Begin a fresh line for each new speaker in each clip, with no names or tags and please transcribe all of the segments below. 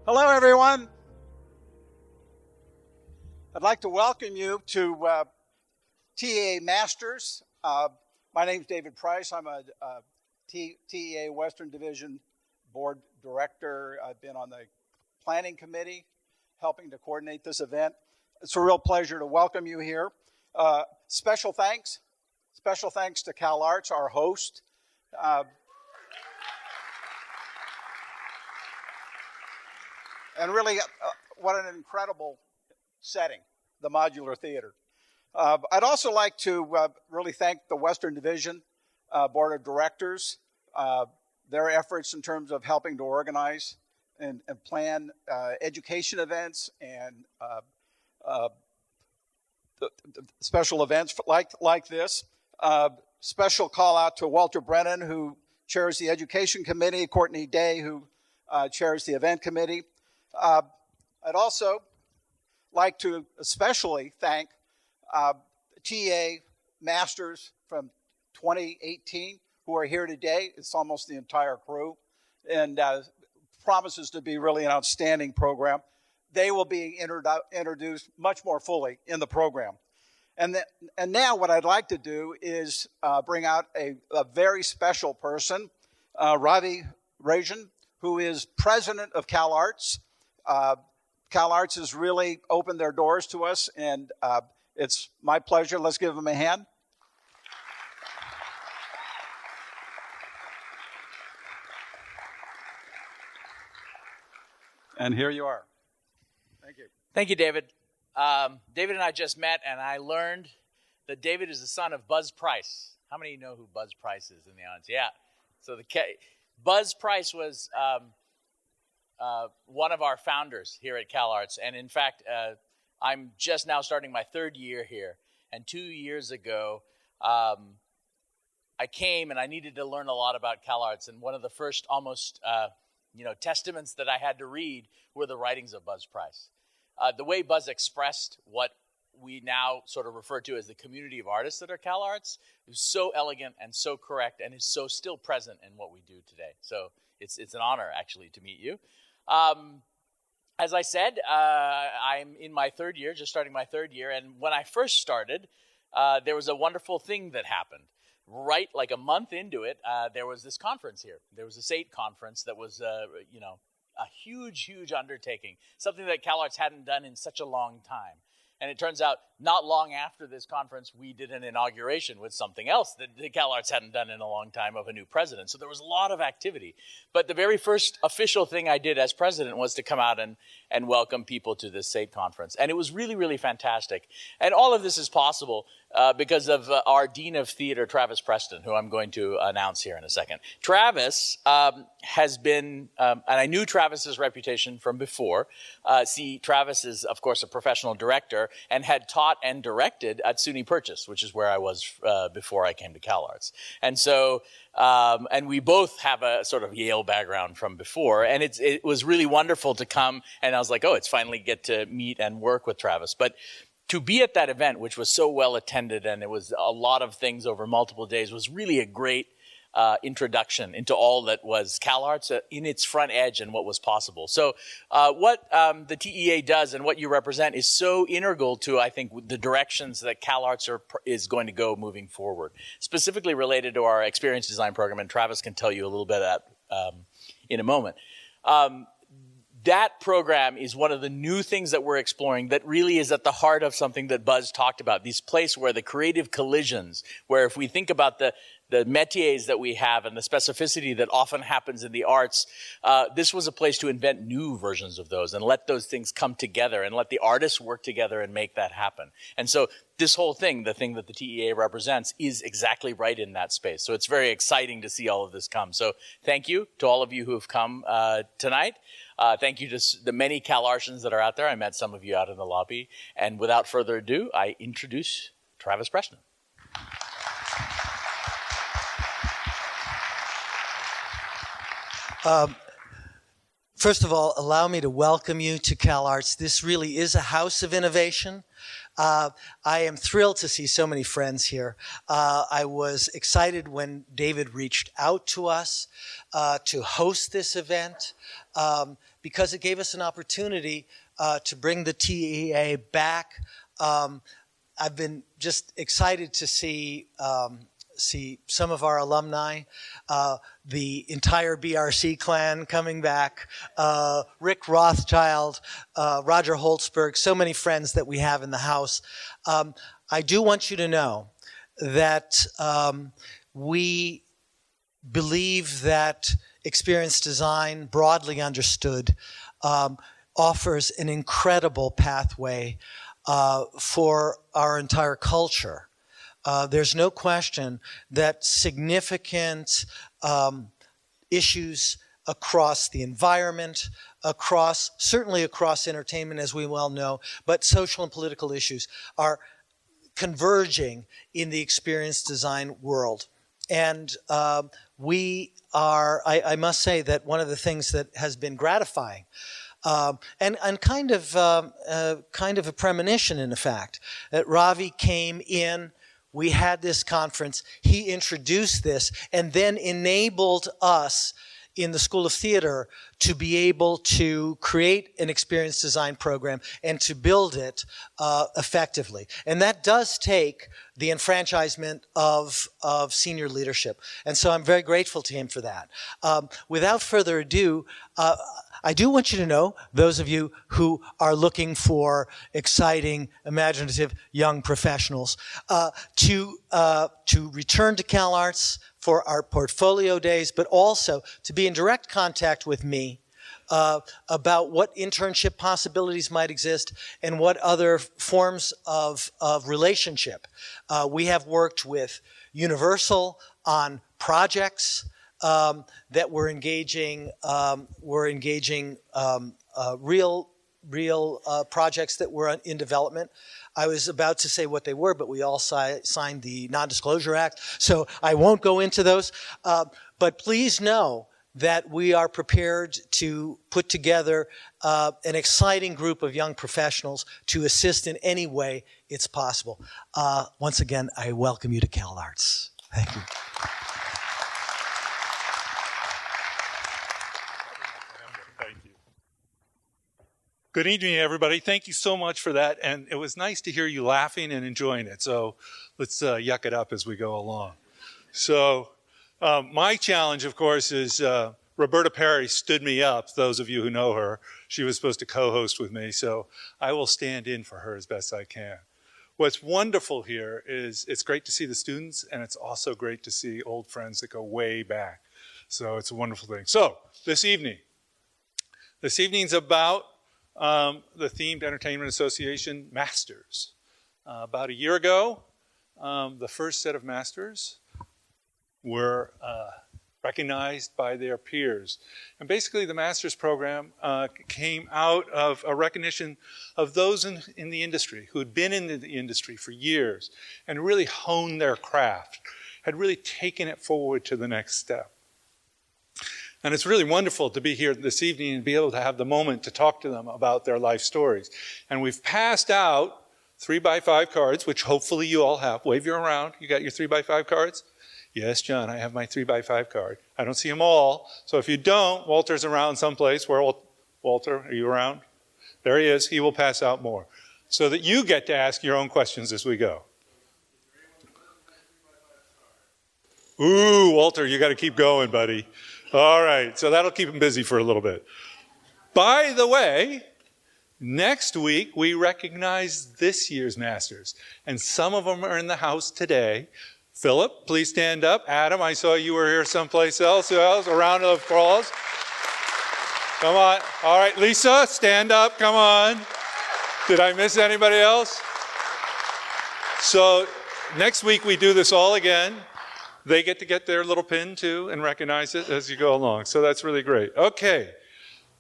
Hello, everyone. I'd like to welcome you to TEA Masters. My name is David Price. I'm a TEA Western Division Board Director. I've been on the planning committee helping to coordinate this event. It's a real pleasure to welcome you here. Special thanks to CalArts, our host. And really, what an incredible setting, the Modular Theater. I'd also like to really thank the Western Division Board of Directors, their efforts in terms of helping to organize and plan education events and special events like this. Special call out to Walter Brennan, who chairs the Education Committee, Courtney Day, who chairs the Event Committee. I'd also like to especially thank TA Masters from 2018 who are here today. It's almost the entire crew, and promises to be really an outstanding program. They will be introduced much more fully in the program. And now what I'd like to do is bring out a very special person, Ravi Rajan, who is president of CalArts. CalArts has really opened their doors to us, and it's my pleasure. Let's give them a hand. And here you are. Thank you.
Thank you, David. David and I just met, and I learned that David is the son of Buzz Price. How many of you know who Buzz Price is in the audience? Yeah. So Buzz Price was one of our founders here at CalArts. And in fact, I'm just now starting my third year here. And 2 years ago, I came and I needed to learn a lot about CalArts. And one of the first almost testaments that I had to read were the writings of Buzz Price. The way Buzz expressed what we now sort of refer to as the community of artists that are CalArts is so elegant and so correct and is so still present in what we do today. So it's an honor, actually, to meet you. As I said, I'm in my third year, just starting my third year. And when I first started, there was a wonderful thing that happened. Right, like a month into it, there was this conference here. There was a SATE conference that was, a huge, huge undertaking, something that CalArts hadn't done in such a long time. And it turns out, not long after this conference, we did an inauguration with something else that the CalArts hadn't done in a long time of a new president. So there was a lot of activity. But the very first official thing I did as president was to come out and welcome people to this SATE conference. And it was really, really fantastic. And all of this is possible because of our Dean of Theater, Travis Preston, who I'm going to announce here in a second. Travis has been, and I knew Travis's reputation from before. Travis is, of course, a professional director and had taught and directed at SUNY Purchase, which is where I was before I came to CalArts. And so, and we both have a sort of Yale background from before, and it was really wonderful to come, and I was like, oh, it's finally get to meet and work with Travis. But to be at that event, which was so well attended, and it was a lot of things over multiple days, was really a great introduction into all that was CalArts in its front edge and what was possible. So what the TEA does and what you represent is so integral to, I think, the directions that CalArts is going to go moving forward, specifically related to our experience design program, and Travis can tell you a little bit of that in a moment. That program is one of the new things that we're exploring that really is at the heart of something that Buzz talked about, this place where the creative collisions, where if we think about the métiers that we have and the specificity that often happens in the arts, this was a place to invent new versions of those and let those things come together and let the artists work together and make that happen. And so this whole thing, the thing that the TEA represents, is exactly right in that space. So it's very exciting to see all of this come. So thank you to all of you who have come tonight. Thank you to the many CalArtians that are out there. I met some of you out in the lobby. And without further ado, I introduce Travis Preston.
First of all, allow me to welcome you to CalArts. This really is a house of innovation. I am thrilled to see so many friends here. I was excited when David reached out to us to host this event. because it gave us an opportunity to bring the TEA back. I've been just excited to see some of our alumni, the entire BRC clan coming back, Rick Rothschild, Roger Holtzberg, so many friends that we have in the house. I do want you to know that we believe that experience design, broadly understood, offers an incredible pathway for our entire culture. There's no question that significant issues across the environment, certainly across entertainment, as we well know, but social and political issues are converging in the experience design world. And I must say that one of the things that has been gratifying and kind of a premonition, in fact, that Ravi came in. We had this conference, he introduced this, and then enabled us in the School of Theater to be able to create an experience design program and to build it effectively. And that does take the enfranchisement of senior leadership. And so I'm very grateful to him for that. Without further ado, I do want you to know, those of you who are looking for exciting, imaginative young professionals, to return to CalArts for our portfolio days, but also to be in direct contact with me about what internship possibilities might exist and what other forms of relationship. We have worked with Universal on projects that we're engaging real projects that were in development. I was about to say what they were, but we all signed the Non-Disclosure Act, so I won't go into those. But please know that we are prepared to put together an exciting group of young professionals to assist in any way it's possible. Once again, I welcome you to CalArts. Thank you.
Thank you. Good evening, everybody. Thank you so much for that. And it was nice to hear you laughing and enjoying it. So let's yuck it up as we go along. So my challenge, of course, is Roberta Perry stood me up, those of you who know her. She was supposed to co-host with me, so I will stand in for her as best I can. What's wonderful here is it's great to see the students, and it's also great to see old friends that go way back. So it's a wonderful thing. So this evening's about the Themed Entertainment Association Masters. About a year ago, the first set of Masters were recognized by their peers. And basically the Masters program came out of a recognition of those in the industry who had been in the industry for years and really honed their craft, had really taken it forward to the next step. And it's really wonderful to be here this evening and be able to have the moment to talk to them about their life stories. And we've passed out 3x5 cards, which hopefully you all have. Wave you around. You got your 3x5 cards? Yes, John, I have my 3x5 card. I don't see them all. So if you don't, Walter's around someplace. Where, Walter, are you around? There he is. He will pass out more so that you get to ask your own questions as we go. Ooh, Walter, you got to keep going, buddy. All right, so that'll keep him busy for a little bit. By the way, next week we recognize this year's Masters, and some of them are in the house today. Philip, please stand up. Adam, I saw you were here someplace else. Who else? A round of applause. Come on. All right, Lisa, stand up. Come on. Did I miss anybody else? So next week we do this all again. They get to get their little pin too and recognize it as you go along. So that's really great. Okay.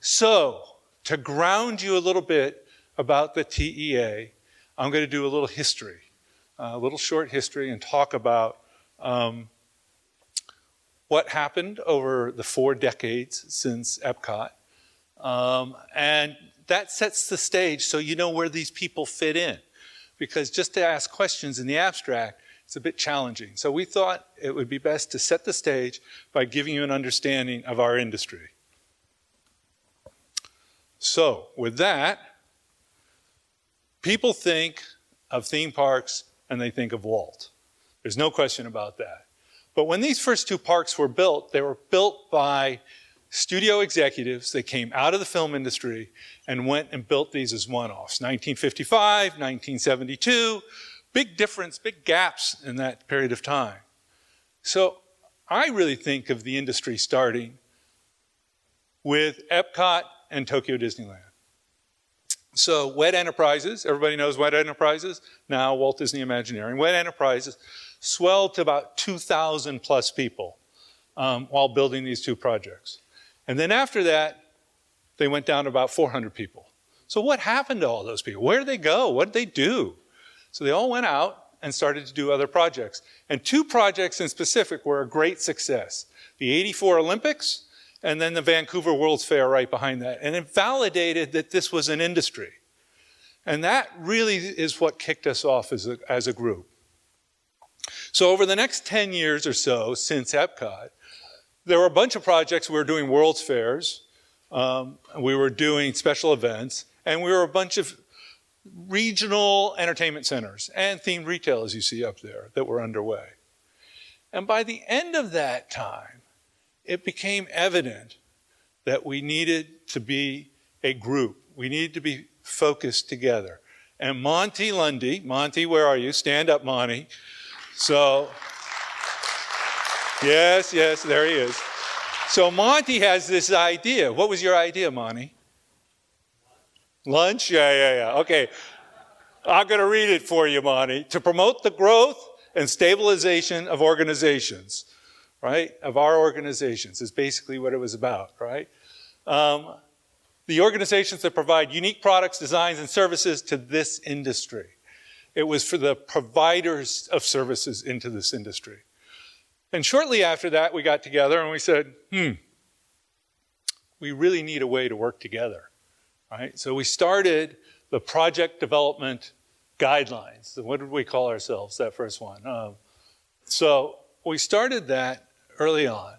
So to ground you a little bit about the TEA, I'm going to do a little history. A little short history and talk about what happened over the 4 decades since EPCOT. And that sets the stage so you know where these people fit in. Because just to ask questions in the abstract, it's a bit challenging. So we thought it would be best to set the stage by giving you an understanding of our industry. So with that, people think of theme parks and they think of Walt. There's no question about that. But when these first two parks were built, they were built by studio executives that came out of the film industry and went and built these as one-offs. 1955, 1972, big difference, big gaps in that period of time. So I really think of the industry starting with EPCOT and Tokyo Disneyland. So WED Enterprises, everybody knows WED Enterprises, now Walt Disney Imagineering. WED Enterprises swelled to about 2,000 plus people while building these two projects. And then after that, they went down to about 400 people. So what happened to all those people? Where did they go? What did they do? So they all went out and started to do other projects. And two projects in specific were a great success. The '84 Olympics and then the Vancouver World's Fair right behind that. And it validated that this was an industry. And that really is what kicked us off as a group. So over the next 10 years or so since EPCOT, there were a bunch of projects. We were doing World's Fairs, we were doing special events, and we were a bunch of regional entertainment centers and themed retail, as you see up there, that were underway. And by the end of that time, it became evident that we needed to be a group. We needed to be focused together. And Monty Lundy, Monty, where are you? Stand up, Monty. So, yes, there he is. So Monty has this idea. What was your idea, Monty? Lunch? Yeah. Okay. I'm going to read it for you, Monty. To promote the growth and stabilization of organizations, right? Of our organizations is basically what it was about, right? The organizations that provide unique products, designs, and services to this industry. It was for the providers of services into this industry. And shortly after that, we got together and we said, we really need a way to work together, right? So we started the project development guidelines. What did we call ourselves, that first one? So we started that early on,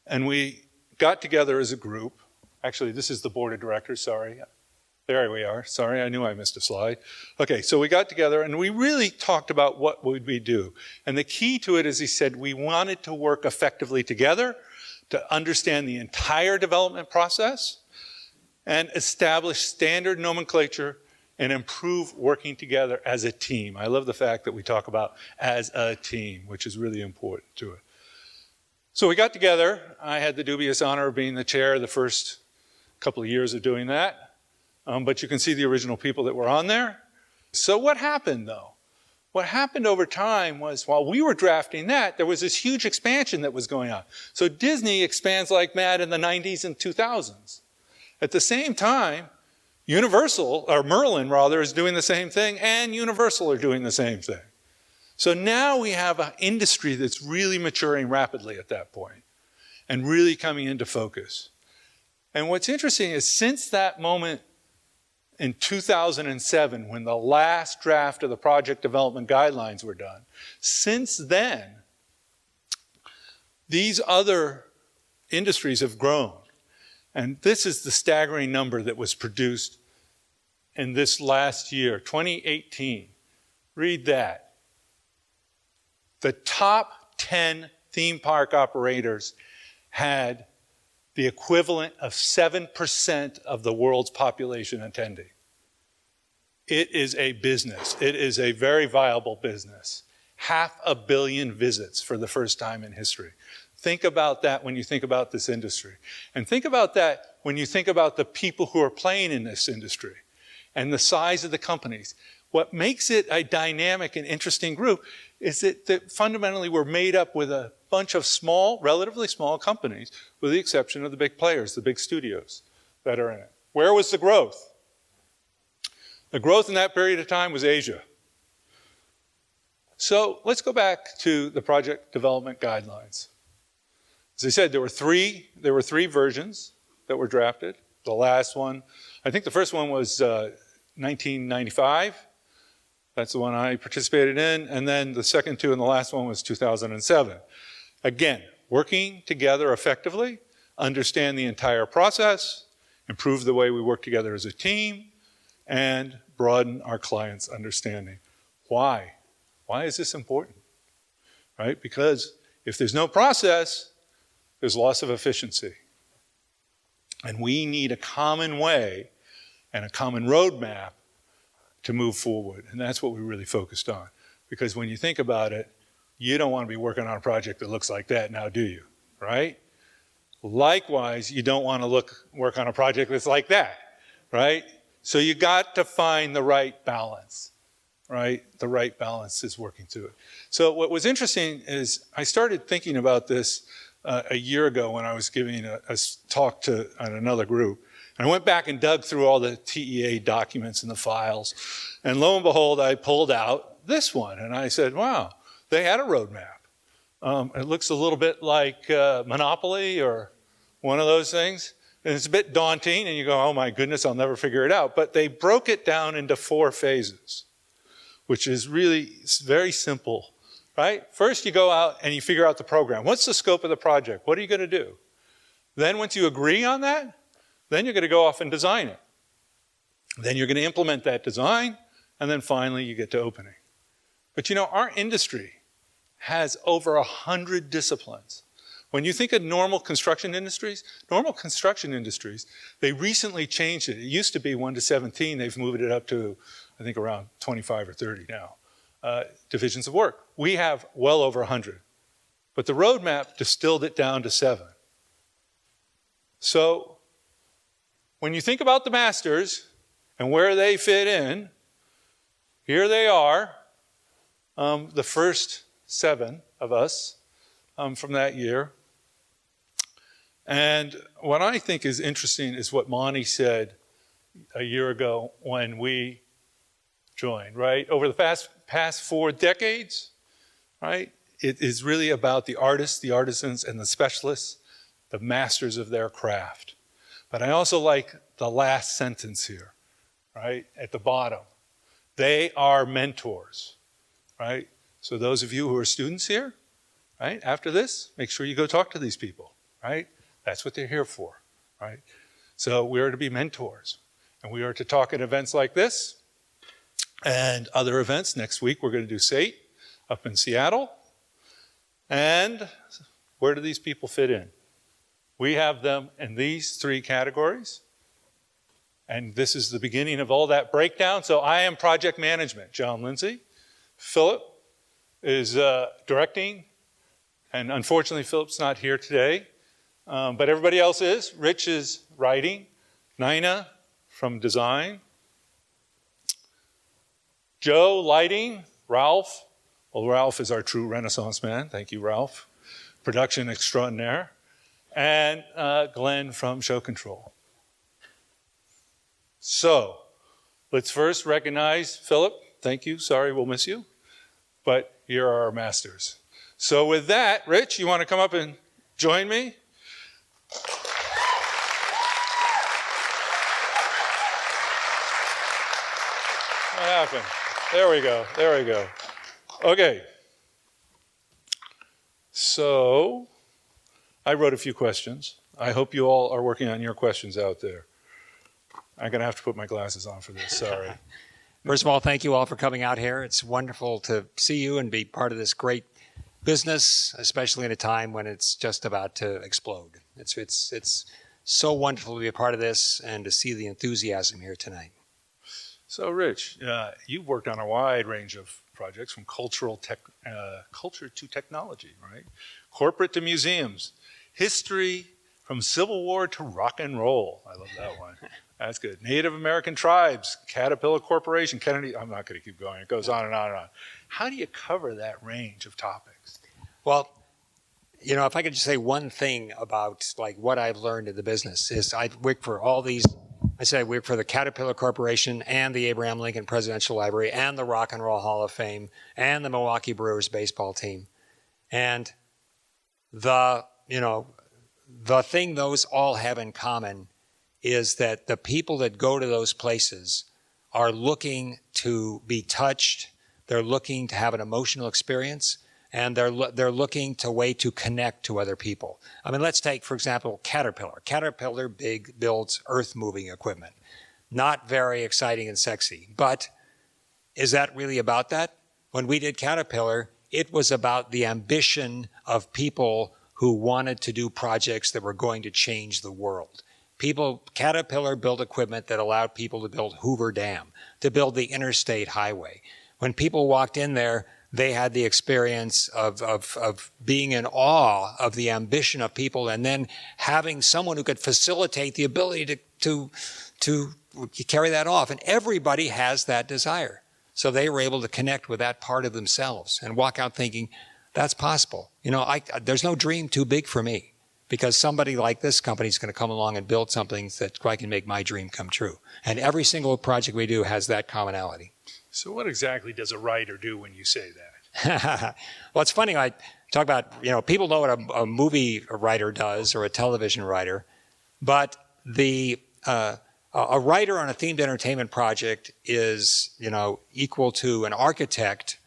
and we got together as a group. Actually, this is the board of directors, sorry. There we are. Sorry, I knew I missed a slide. Okay, so we got together and we really talked about what would we do. And the key to it is, he said, we wanted to work effectively together to understand the entire development process and establish standard nomenclature and improve working together as a team. I love the fact that we talk about as a team, which is really important to it. So we got together. I had the dubious honor of being the chair the first couple of years of doing that. But you can see the original people that were on there. So what happened, though? What happened over time was, while we were drafting that, there was this huge expansion that was going on. So Disney expands like mad in the 90s and 2000s. At the same time, Universal, or Merlin rather, is doing the same thing, and Universal are doing the same thing. So now we have an industry that's really maturing rapidly at that point and really coming into focus. And what's interesting is, since that moment in 2007, when the last draft of the project development guidelines were done, since then, these other industries have grown. And this is the staggering number that was produced in this last year, 2018. Read that. The top 10 theme park operators had the equivalent of 7% of the world's population attending. It is a business. It is a very viable business. 500 million visits for the first time in history. Think about that when you think about this industry. And think about that when you think about the people who are playing in this industry and the size of the companies. What makes it a dynamic and interesting group is that fundamentally we're made up with a bunch of small, relatively small companies, with the exception of the big players, the big studios that are in it. Where was the growth? The growth in that period of time was Asia. So let's go back to the project development guidelines. As I said, there were three versions that were drafted. The last one, I think the first one was 1995. That's the one I participated in. And then the second two and the last one was 2007. Again, working together effectively, understand the entire process, improve the way we work together as a team, and broaden our clients' understanding. Why? Why is this important? Right? Because if there's no process, there's loss of efficiency. And we need a common way and a common roadmap to move forward. And that's what we really focused on. Because when you think about it, you don't want to be working on a project that looks like that now, do you? Right? Likewise, you don't want to work on a project that's like that, right? So you got to find the right balance, right? The right balance is working through it. So what was interesting is I started thinking about this a year ago when I was giving a talk to another group. And I went back and dug through all the TEA documents and the files. And lo and behold, I pulled out this one. And I said, wow, they had a roadmap. It looks a little bit like Monopoly or one of those things. And it's a bit daunting, and you go, oh my goodness, I'll never figure it out. But they broke it down into 4 phases, which is really very simple, right? First, you go out and you figure out the program. What's the scope of the project? What are you going to do? Then once you agree on that, then you're going to go off and design it. Then you're going to implement that design, and then finally you get to opening. But you know, our industry has over 100 disciplines. When you think of normal construction industries, they recently changed it. It used to be 1 to 17. They've moved it up to, I think, around 25 or 30 now, divisions of work. We have well over 100. But the roadmap distilled it down to 7. So when you think about the masters and where they fit in, here they are, the first 7 of us from that year. And what I think is interesting is what Monty said a year ago when we joined, right? Over the past 4 decades, right? It is really about the artists, the artisans, and the specialists, the masters of their craft. But I also like the last sentence here, right? At the bottom. They are mentors, right? So those of you who are students here, right? After this, make sure you go talk to these people, right? That's what they're here for, right? So we are to be mentors. And we are to talk at events like this and other events. Next week, we're going to do SATE up in Seattle. And where do these people fit in? We have them in these 3 categories. And this is the beginning of all that breakdown. So I am project management, John Lindsay. Philip is directing. And unfortunately, Philip's not here today. But everybody else is. Rich is writing. Nina from design. Joe, lighting. Ralph. Well, Ralph is our true Renaissance man. Thank you, Ralph. Production extraordinaire. And Glenn from show control. So, let's first recognize Philip. Thank you. Sorry, we'll miss you. But here are our masters. So with that, Rich, you want to come up and join me? What happened? There we go. There we go. Okay. So, I wrote a few questions. I hope you all are working on your questions out there. I'm going to have to put my glasses on for this. Sorry.
First of all, thank you all for coming out here. It's wonderful to see you and be part of this great business, especially in a time when it's just about to explode. It's so wonderful to be a part of this and to see the enthusiasm here tonight.
So, Rich, you've worked on a wide range of projects, from culture to technology, right? Corporate to museums, history from Civil War to rock and roll. I love that one. That's good. Native American tribes, Caterpillar Corporation, Kennedy. I'm not going to keep going. It goes on and on and on. How do you cover that range of topics?
Well, you know, if I could just say one thing about like what I've learned in the business is I've worked for all these. I worked for the Caterpillar Corporation and the Abraham Lincoln Presidential Library and the Rock and Roll Hall of Fame and the Milwaukee Brewers baseball team. And the thing those all have in common is that the people that go to those places are looking to be touched. They're looking to have an emotional experience. and they're looking to way to connect to other people. I mean, let's take, for example, Caterpillar. Caterpillar builds earth-moving equipment. Not very exciting and sexy, but is that really about that? When we did Caterpillar, it was about the ambition of people who wanted to do projects that were going to change the world. Caterpillar built equipment that allowed people to build Hoover Dam, to build the interstate highway. When people walked in there, they had the experience of being in awe of the ambition of people, and then having someone who could facilitate the ability to carry that off. And everybody has that desire. So they were able to connect with that part of themselves and walk out thinking, that's possible. You know, there's no dream too big for me, because somebody like this company is going to come along and build something that I can make my dream come true. And every single project we do has that commonality.
So what exactly does a writer do when you say that?
Well, it's funny. I talk about, you know, people know what a movie writer does or a television writer, but a writer on a themed entertainment project is, you know, equal to an architect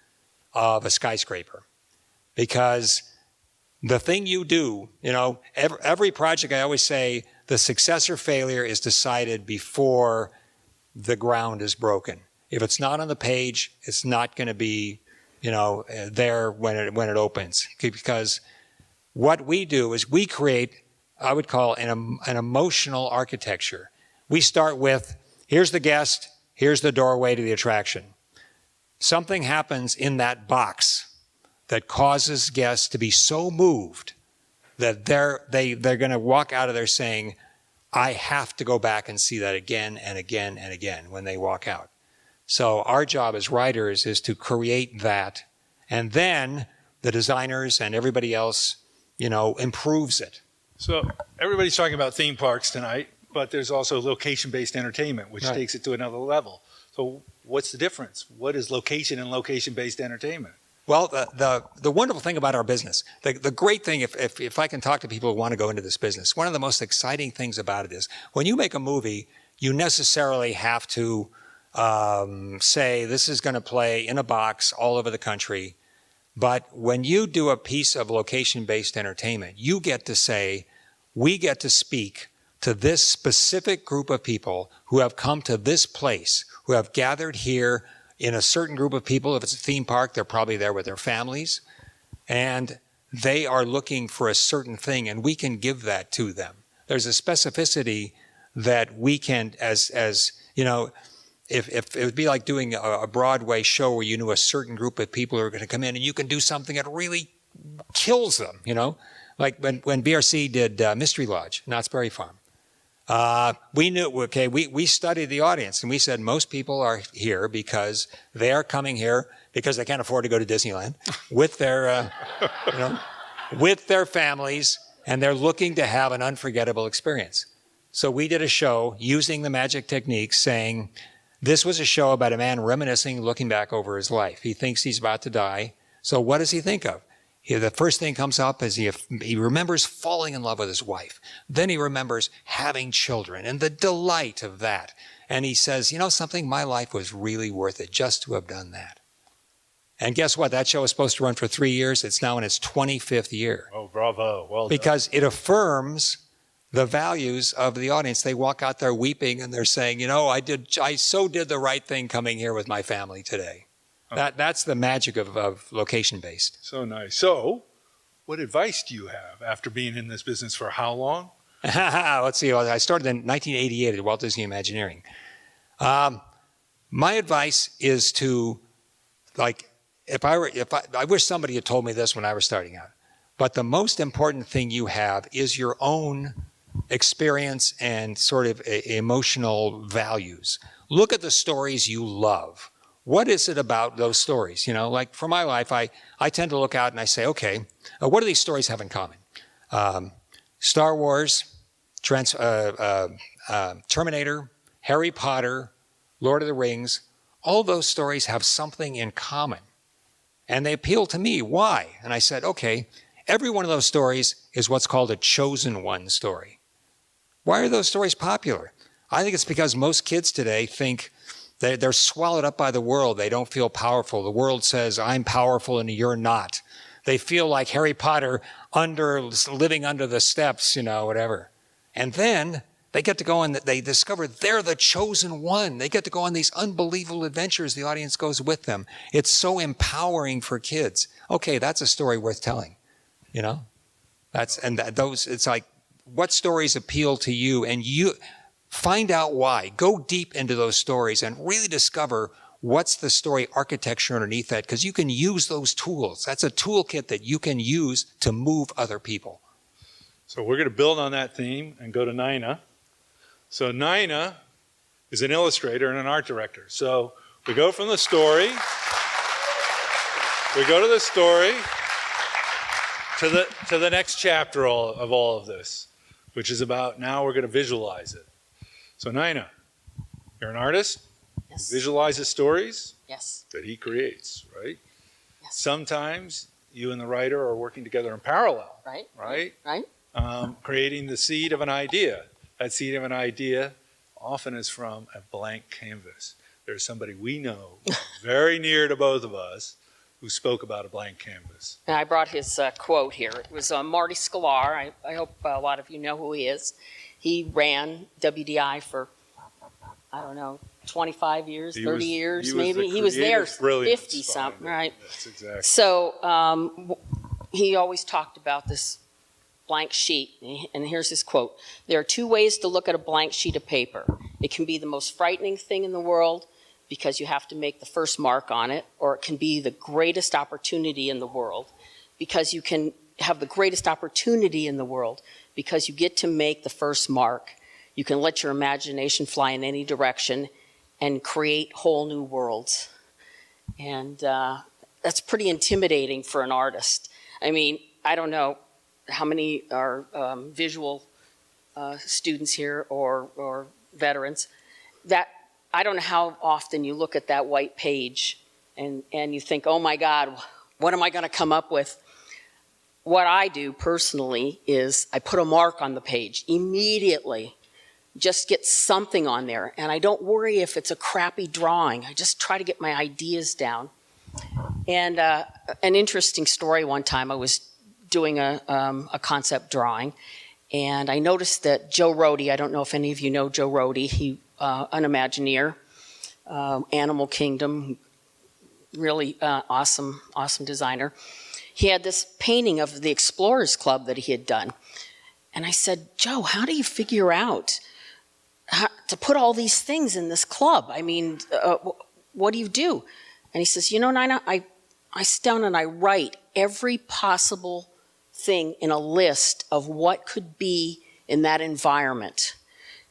of a skyscraper. Because the thing you do, you know, every project, I always say, the success or failure is decided before the ground is broken. If it's not on the page, it's not going to be, you know, there when it opens. Because what we do is we create, I would call an emotional architecture. We start with, here's the guest, here's the doorway to the attraction. Something happens in that box that causes guests to be so moved that they're going to walk out of there saying, I have to go back and see that again and again and again when they walk out. So our job as writers is to create that, and then the designers and everybody else, you know, improves it.
So everybody's talking about theme parks tonight, but there's also location-based entertainment, which
Right.
takes it to another level. So what's the difference? What is location and location-based entertainment?
Well, the wonderful thing about our business, the great thing, if I can talk to people who want to go into this business, one of the most exciting things about it is when you make a movie, you necessarily have to say this is going to play in a box all over the country. But when you do a piece of location-based entertainment, you get to say, we get to speak to this specific group of people who have come to this place, who have gathered here in a certain group of people. If it's a theme park, they're probably there with their families. And they are looking for a certain thing, and we can give that to them. There's a specificity that we can, as you know, if it would be like doing a Broadway show where you knew a certain group of people who are going to come in, and you can do something that really kills them, you know? Like when BRC did Mystery Lodge, Knott's Berry Farm. We knew, okay, we studied the audience, and we said most people are here because they are coming here because they can't afford to go to Disneyland with their, you know, with their families, and they're looking to have an unforgettable experience. So we did a show using the magic techniques, saying this was a show about a man reminiscing, looking back over his life. He thinks he's about to die. So what does he think of? The first thing comes up is he remembers falling in love with his wife. Then he remembers having children and the delight of that. And he says, you know something, my life was really worth it just to have done that. And guess what? That show is supposed to run for 3 years. It's now in its 25th year.
Oh, bravo. Well done.
Because it affirms the values of the audience. They walk out there weeping and they're saying, you know, I so did the right thing coming here with my family today. That's the magic of location-based.
So nice. So what advice do you have after being in this business for how long?
Let's see. I started in 1988 at Walt Disney Imagineering. My advice is to, like, I wish somebody had told me this when I was starting out. But the most important thing you have is your own experience and sort of emotional values. Look at the stories you love. What is it about those stories? You know, like for my life, I tend to look out and I say, okay, what do these stories have in common? Star Wars, Terminator, Harry Potter, Lord of the Rings, all those stories have something in common. And they appeal to me. Why? And I said, okay, every one of those stories is what's called a chosen one story. Why are those stories popular? I think it's because most kids today think they're swallowed up by the world. They don't feel powerful. The world says, I'm powerful and you're not. They feel like Harry Potter living under the steps, whatever. And then they get to go and they discover they're the chosen one. They get to go on these unbelievable adventures. The audience goes with them. It's so empowering for kids. Okay, that's a story worth telling, It's like, what stories appeal to you? And you find out why. Go deep into those stories and really discover what's the story architecture underneath that, because you can use those tools. That's a toolkit that you can use to move other people.
So we're going to build on that theme and go to Nina. So Nina is an illustrator and an art director. So we go from the story, we go to the story, to the next chapter of all of this, which is about now we're going to visualize it. So Nina, you're an artist.
Yes.
Who visualizes stories
Yes.
that he creates, right?
Yes.
Sometimes you and the writer are working together in parallel,
Right.
right?
Right.
Creating the seed of an idea. That seed of an idea often is from a blank canvas. There's somebody we know very near to both of us who spoke about a blank canvas.
And I brought his quote here. It was Marty Sklar. I hope a lot of you know who he is. He ran WDI for, 25 years, 30 years, maybe. He was there 50-something, right?
That's exactly.
So he always talked about this blank sheet, and here's his quote. There are two ways to look at a blank sheet of paper. It can be the most frightening thing in the world because you have to make the first mark on it, or it can be the greatest opportunity in the world because you can have the greatest opportunity in the world because you get to make the first mark. You can let your imagination fly in any direction and create whole new worlds. And that's pretty intimidating for an artist. I mean, I don't know how many are visual students here or veterans. That I don't know how often you look at that white page and you think, oh my God, what am I going to come up with? What I do personally is I put a mark on the page immediately. Just get something on there. And I don't worry if it's a crappy drawing. I just try to get my ideas down. And an interesting story one time, I was doing a concept drawing, and I noticed that Joe Rohde, I don't know if any of you know Joe Rohde, he an Imagineer, Animal Kingdom, really awesome designer. He had this painting of the Explorers Club that he had done. And I said, Joe, how do you figure out how to put all these things in this club? I mean, what do you do? And he says, Nina, I sit down and I write every possible thing in a list of what could be in that environment.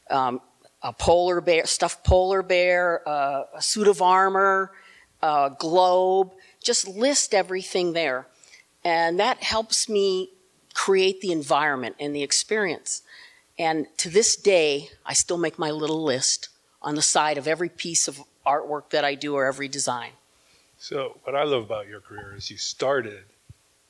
A polar bear, stuffed polar bear, a suit of armor, a globe, just list everything there. And that helps me create the environment and the experience. And to this day, I still make my little list on the side of every piece of artwork that I do or every design.
So what I love about your career is you started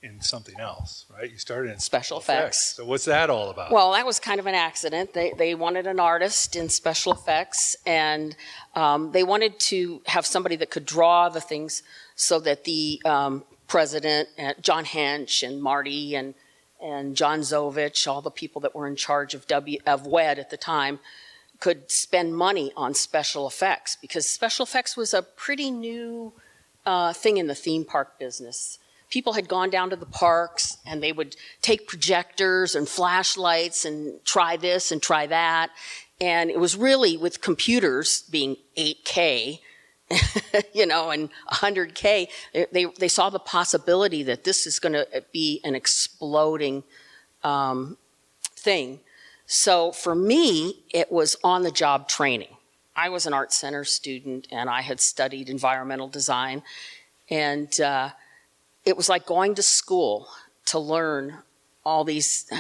in something else, right? You started in
Special effects.
So what's that all about?
Well, that was kind of an accident. They wanted an artist in special effects, and they wanted to have somebody that could draw the things so that the president, John Hench and Marty and John Zovich, all the people that were in charge of WED at the time, could spend money on special effects, because special effects was a pretty new thing in the theme park business. People had gone down to the parks and they would take projectors and flashlights and try this and try that. And it was really, with computers being 8K, and 100K, they saw the possibility that this is going to be an exploding thing. So for me, it was on-the-job training. I was an art center student and I had studied environmental design, and it was like going to school to learn all these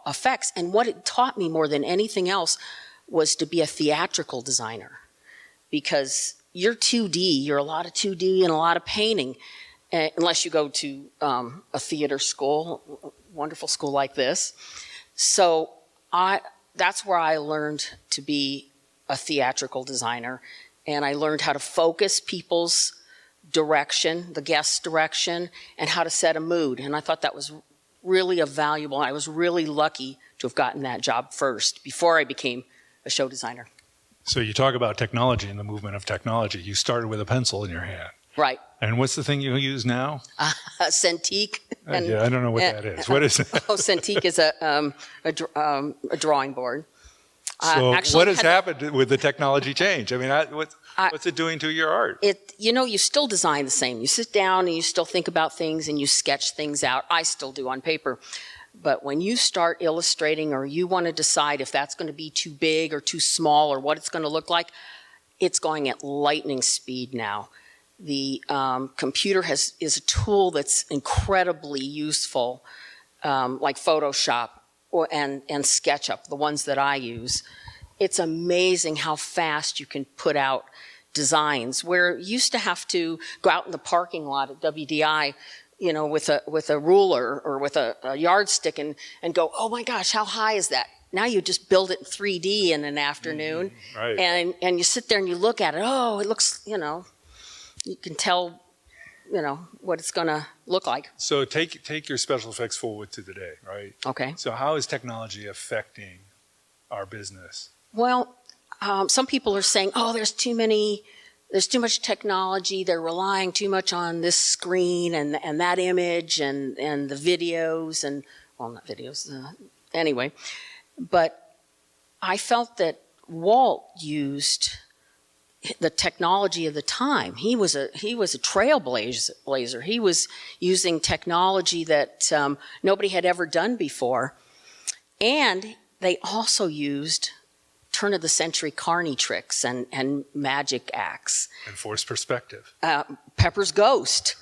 effects. And what it taught me more than anything else was to be a theatrical designer, because you're 2D, you're a lot of 2D and a lot of painting, unless you go to a theater school, wonderful school like this. So that's where I learned to be a theatrical designer, and I learned how to focus people's direction, the guest's direction, and how to set a mood. And I thought that was really valuable. I was really lucky to have gotten that job first before I became a show designer.
So you talk about technology and the movement of technology. You started with a pencil in your hand.
Right.
And what's the thing you use now?
Cintiq. And,
yeah, I don't know what that is. What is it?
Oh, Cintiq is a drawing board.
So
Actually,
what has happened with the technology change? I mean, what's it doing to your art?
You still design the same. You sit down and you still think about things and you sketch things out. I still do on paper. But when you start illustrating or you want to decide if that's going to be too big or too small or what it's going to look like, it's going at lightning speed now. The computer is a tool that's incredibly useful, like Photoshop and SketchUp, the ones that I use. It's amazing how fast you can put out designs, where you used to have to go out in the parking lot at WDI, with a ruler or with a yardstick and go, oh my gosh, how high is that? Now you just build it in 3D in an afternoon,
right.
and you sit there and you look at it. Oh, it looks, you can tell, what it's going to look like.
So take your special effects forward to today, right?
Okay.
So how is technology affecting our business?
Well, some people are saying, oh, there's too much technology. They're relying too much on this screen and that image and the videos and, well, not videos, anyway. But I felt that Walt used the technology of the time. He was a trailblazer. He was using technology that nobody had ever done before. And they also used turn-of-the-century Carney tricks and magic acts.
And forced perspective.
Pepper's Ghost.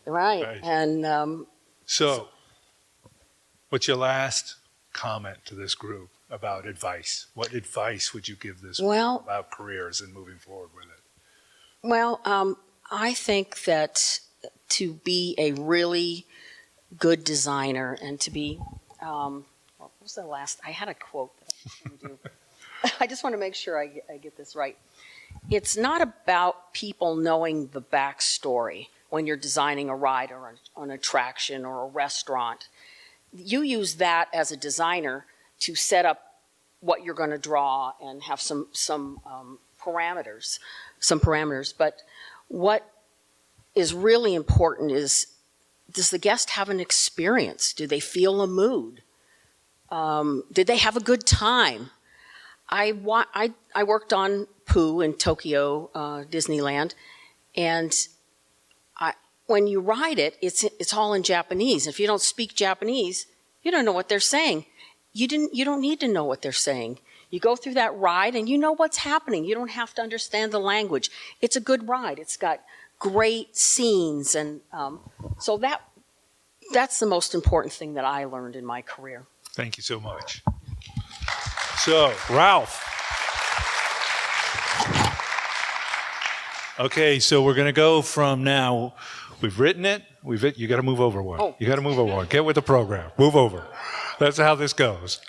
Right. And
so, what's your last comment to this group about advice? What advice would you give this group about careers and moving forward with it?
Well, I think that to be a really good designer and to be, what was the last? I had a quote that I was going to do. I just want to make sure I get this right. It's not about people knowing the backstory when you're designing a ride or an attraction or a restaurant. You use that as a designer to set up what you're going to draw and have some parameters. But what is really important is, does the guest have an experience? Do they feel a mood? Did they have a good time? I worked on Pooh in Tokyo, Disneyland, and when you ride it, it's all in Japanese. If you don't speak Japanese, you don't know what they're saying. You don't need to know what they're saying. You go through that ride and you know what's happening. You don't have to understand the language. It's a good ride. It's got great scenes, and so that's the most important thing that I learned in my career.
Thank you so much. So, Ralph. Okay, so we're going to go from now. We've written it. You got to move over one.
Oh.
You got to move over one. Get with the program. Move over. That's how this goes.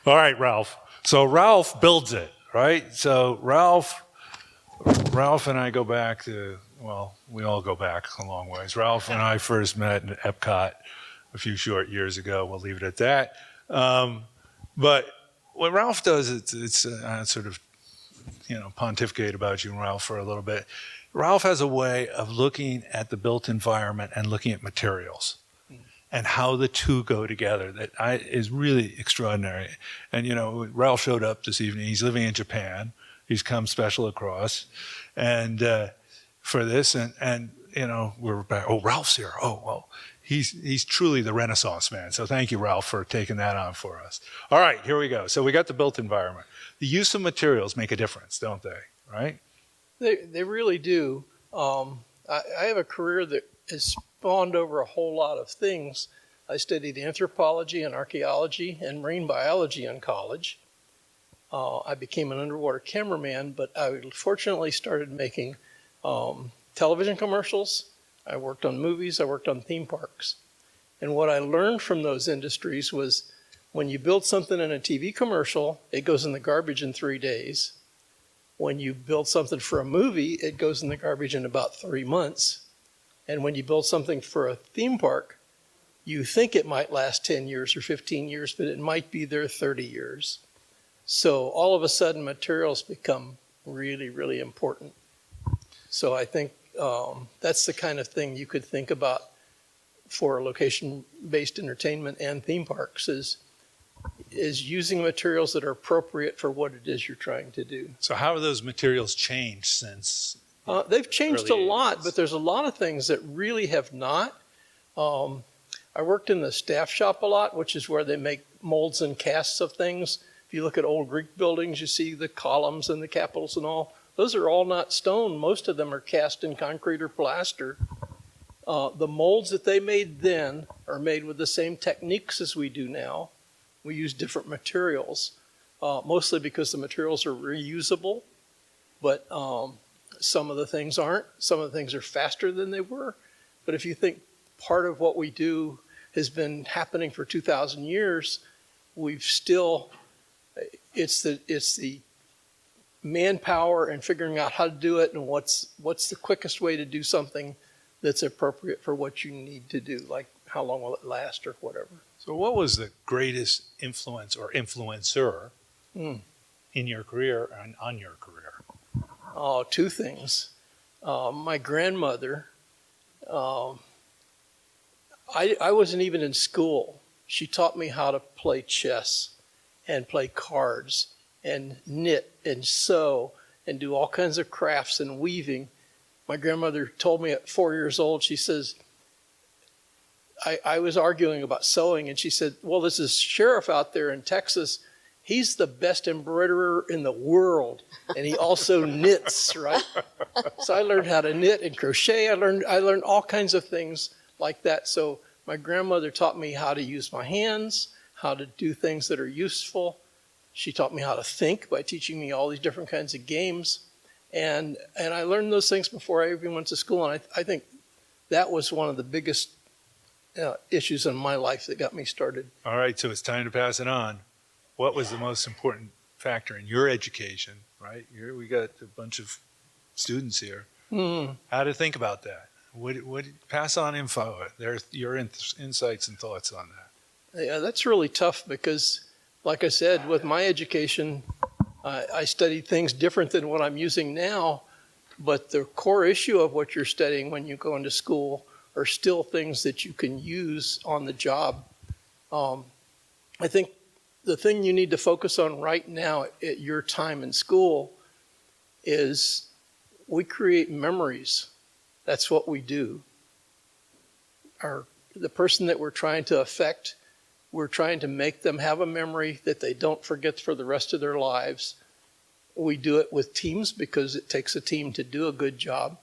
All right, Ralph. So Ralph builds it, right? So Ralph and I go back to, well, we all go back a long ways. Ralph and I first met in EPCOT a few short years ago. We'll leave it at that. But what Ralph does, it's sort of, pontificate about you, Ralph, for a little bit. Ralph has a way of looking at the built environment and looking at materials and how the two go together that is really extraordinary. And, Ralph showed up this evening. He's living in Japan. He's come special across and for this. And we're back. Oh, Ralph's here. Oh, well. He's truly the Renaissance man. So thank you, Ralph, for taking that on for us. All right, here we go. So we got the built environment. The use of materials make a difference, don't they? Right?
They really do. I have a career that has spawned over a whole lot of things. I studied anthropology and archaeology and marine biology in college. I became an underwater cameraman, but I fortunately started making television commercials. I worked on movies, I worked on theme parks. And what I learned from those industries was when you build something in a TV commercial, it goes in the garbage in 3 days. When you build something for a movie, it goes in the garbage in about 3 months. And when you build something for a theme park, you think it might last 10 years or 15 years, but it might be there 30 years. So all of a sudden, materials become really, really important. So I think that's the kind of thing you could think about for location-based entertainment and theme parks is using materials that are appropriate for what it is you're trying to do.
So how have those materials changed since?
They've changed a
early
lot,
80s?
but there's a lot of things that really have not. I worked in the staff shop a lot, which is where they make molds and casts of things. If you look at old Greek buildings, you see the columns and the capitals and all. Those are all not stone. Most of them are cast in concrete or plaster. The molds that they made then are made with the same techniques as we do now. We use different materials, mostly because the materials are reusable, but some of the things aren't. Some of the things are faster than they were. But if you think part of what we do has been happening for 2,000 years, it's the manpower and figuring out how to do it and what's the quickest way to do something that's appropriate for what you need to do, like how long will it last or whatever.
So what was the greatest influence or influencer in your career and on your career?
Oh, two things. My grandmother, I wasn't even in school. She taught me how to play chess and play cards and knit and sew and do all kinds of crafts and weaving. My grandmother told me at 4 years old, she says, I was arguing about sewing, and she said, well, there's this sheriff out there in Texas. He's the best embroiderer in the world, and he also knits, right? So I learned how to knit and crochet. I learned all kinds of things like that. So my grandmother taught me how to use my hands, how to do things that are useful. She taught me how to think by teaching me all these different kinds of games. And I learned those things before I even went to school. And I think that was one of the biggest issues in my life that got me started.
All right, so it's time to pass it on. What was the most important factor in your education, right? We got a bunch of students here. How to think about that? What pass on info? Your insights and thoughts on that.
Yeah, that's really tough because, like I said, with my education, I studied things different than what I'm using now, but the core issue of what you're studying when you go into school are still things that you can use on the job. I think the thing you need to focus on right now at your time in school is we create memories. That's what we do. The person that we're trying to affect, we're trying to make them have a memory that they don't forget for the rest of their lives. We do it with teams because it takes a team to do a good job.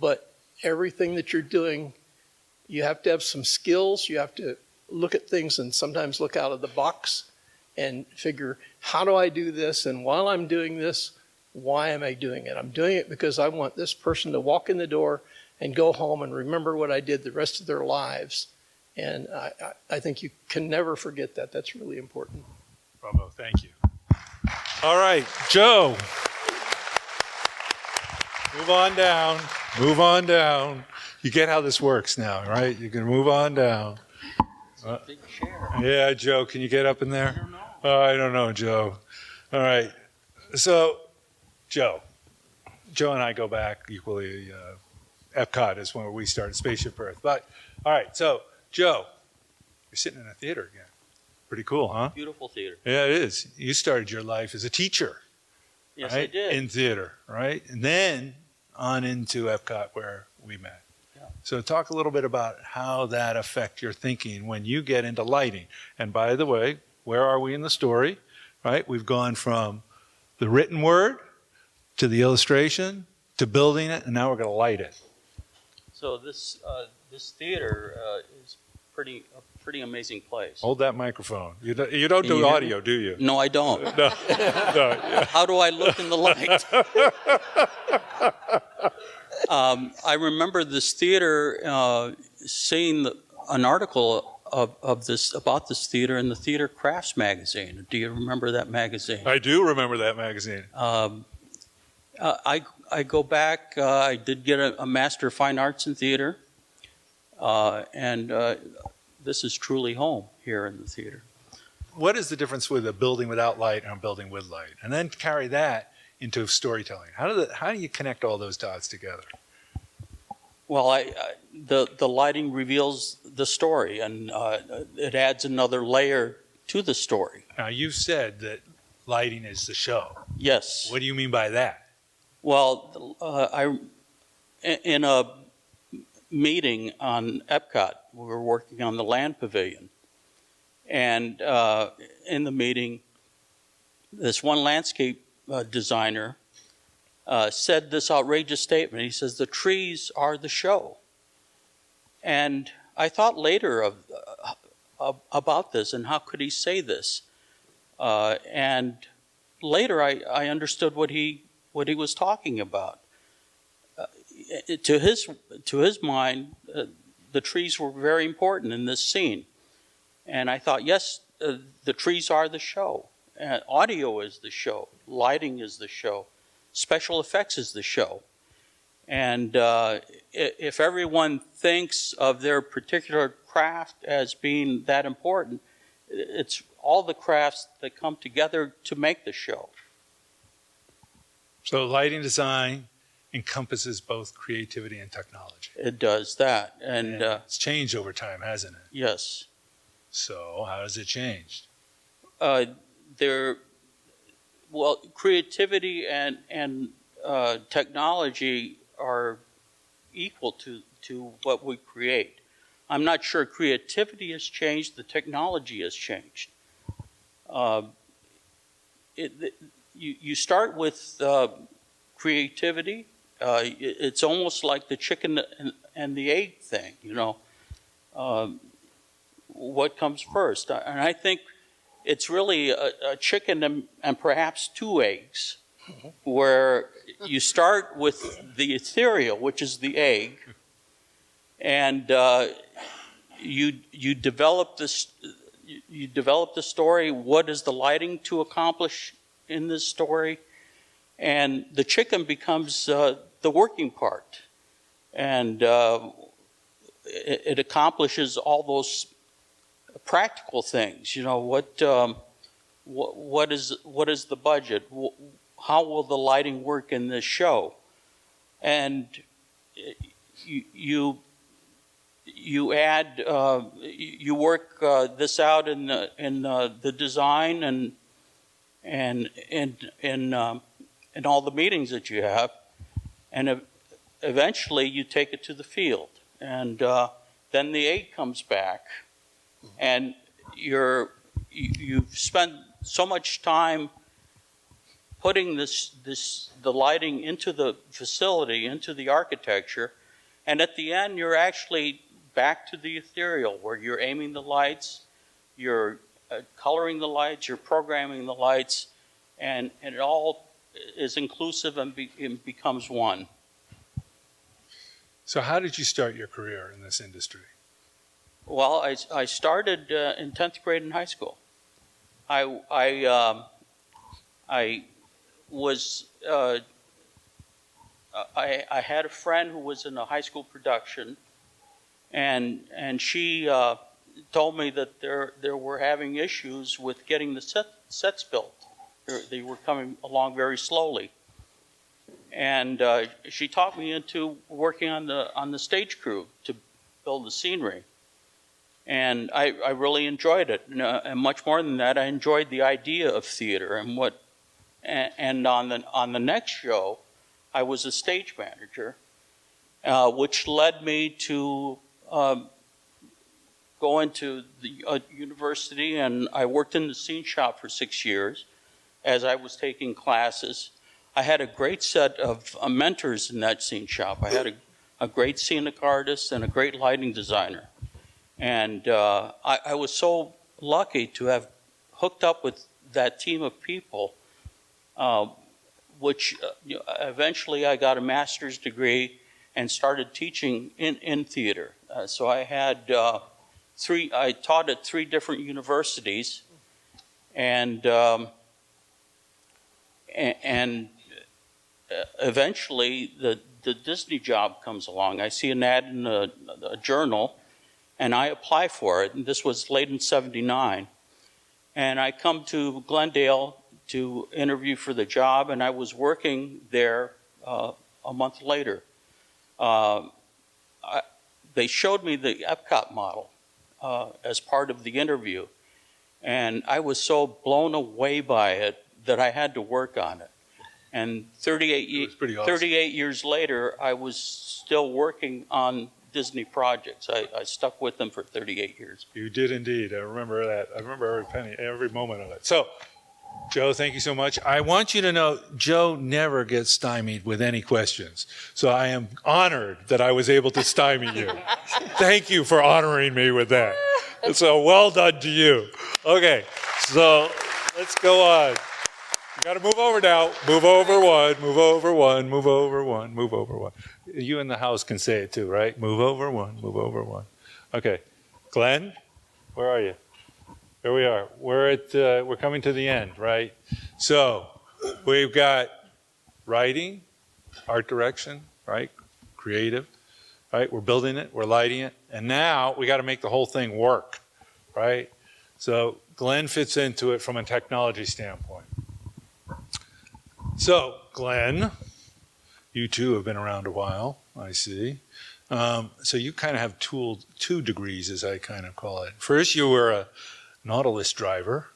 But everything that you're doing, you have to have some skills. You have to look at things and sometimes look out of the box and figure, how do I do this? And while I'm doing this, why am I doing it? I'm doing it because I want this person to walk in the door and go home and remember what I did the rest of their lives. And I think you can never forget that. That's really important.
Bravo, thank you. All right, Joe. Move on down. Move on down. You get how this works now, right? You can move on down.
Big chair.
Yeah, Joe, can you get up in there? I don't know, Joe. All right. So, Joe and I go back equally. EPCOT is where we started Spaceship Earth. But, all right, so, Joe, you're sitting in a theater again. Pretty cool, huh?
Beautiful theater.
Yeah, it is. You started your life as a teacher.
Yes,
right?
I did.
In theater, right? And then on into EPCOT where we met.
Yeah.
So talk a little bit about how that affects your thinking when you get into lighting. And by the way, where are we in the story, right? We've gone from the written word to the illustration to building it, and now we're going to light it.
So this theater is a pretty amazing place.
Hold that microphone. You don't do
you hear
audio, do you?
No, I don't.
No. Yeah.
How do I look in the light? I remember this theater seeing an article about this theater in the Theater Crafts magazine. Do you remember that magazine?
I do remember that magazine.
I go back. I did get a Master of Fine Arts in Theater, and this is truly home here in the theater.
What is the difference with a building without light and a building with light? And then carry that into storytelling. How do you connect all those dots together?
Well, the lighting reveals the story, and it adds another layer to the story.
Now, you said that lighting is the show.
Yes.
What do you mean by that?
Well, in a meeting on EPCOT, we were working on the land pavilion. And in the meeting, this one landscape designer said this outrageous statement. He says, "The trees are the show." And I thought later about this and how could he say this? And later I understood what he was talking about. To his mind, the trees were very important in this scene. And I thought, yes, the trees are the show. Audio is the show. Lighting is the show. Special effects is the show. And if everyone thinks of their particular craft as being that important, it's all the crafts that come together to make the show.
So lighting design encompasses both creativity and technology.
It does that. And
it's changed over time, hasn't it?
yes.
So how has it changed?
Creativity and technology are equal to what we create. I'm not sure creativity has changed, the technology has changed. You start with creativity. It's almost like the chicken and the egg thing, you know. What comes first? And I think it's really a chicken and perhaps two eggs, where you start with the ethereal, which is the egg, and you develop this. You develop the story. What is the lighting to accomplish in this story? And the chicken becomes the working part, and it accomplishes all those practical things. You know, what is the budget? How will the lighting work in this show? And you add you work this out in the design and in all the meetings that you have, and eventually you take it to the field, and then the egg comes back, and you've spent so much time putting the lighting into the facility, into the architecture, and at the end you're actually back to the ethereal, where you're aiming the lights, you're coloring the lights, you're programming the lights, and it all is inclusive and becomes one.
So how did you start your career in this industry?
Well, I started in 10th grade in high school. I had a friend who was in a high school production, and she told me that they were having issues with getting the sets built. They were coming along very slowly, and she talked me into working on the stage crew to build the scenery. And I really enjoyed it, and much more than that, I enjoyed the idea of theater and on the next show, I was a stage manager, which led me to go into the university, and I worked in the scene shop for 6 years as I was taking classes. I had a great set of mentors in that scene shop. I had a great scenic artist and a great lighting designer. And I was so lucky to have hooked up with that team of people, which eventually I got a master's degree and started teaching in theater. So I had I taught at 3 different universities, and eventually the Disney job comes along. I see an ad in a journal, and I apply for it. And this was late in '79. And I come to Glendale to interview for the job, and I was working there a month later. They showed me the EPCOT model as part of the interview, and I was so blown away by it that I had to work on it. And 38 years later, I was still working on Disney projects. I stuck with them for 38 years.
You did indeed. I remember that. I remember every penny, every moment of it. So, Joe, thank you so much. I want you to know Joe never gets stymied with any questions. So I am honored that I was able to stymie you. Thank you for honoring me with that. So well done to you. Okay, so let's go on. You got to move over now. Move over one, move over one, move over one, move over one. You in the house can say it too, right? Move over one, move over one. Okay. Glenn, where are you? There we are. We're coming to the end, right? So we've got writing, art direction, right? Creative, right? We're building it, we're lighting it, and now we got to make the whole thing work, right? So Glenn fits into it from a technology standpoint. So Glenn, you too have been around a while, I see. So you kind of have two degrees, as I kind of call it. First, you were a Nautilus driver,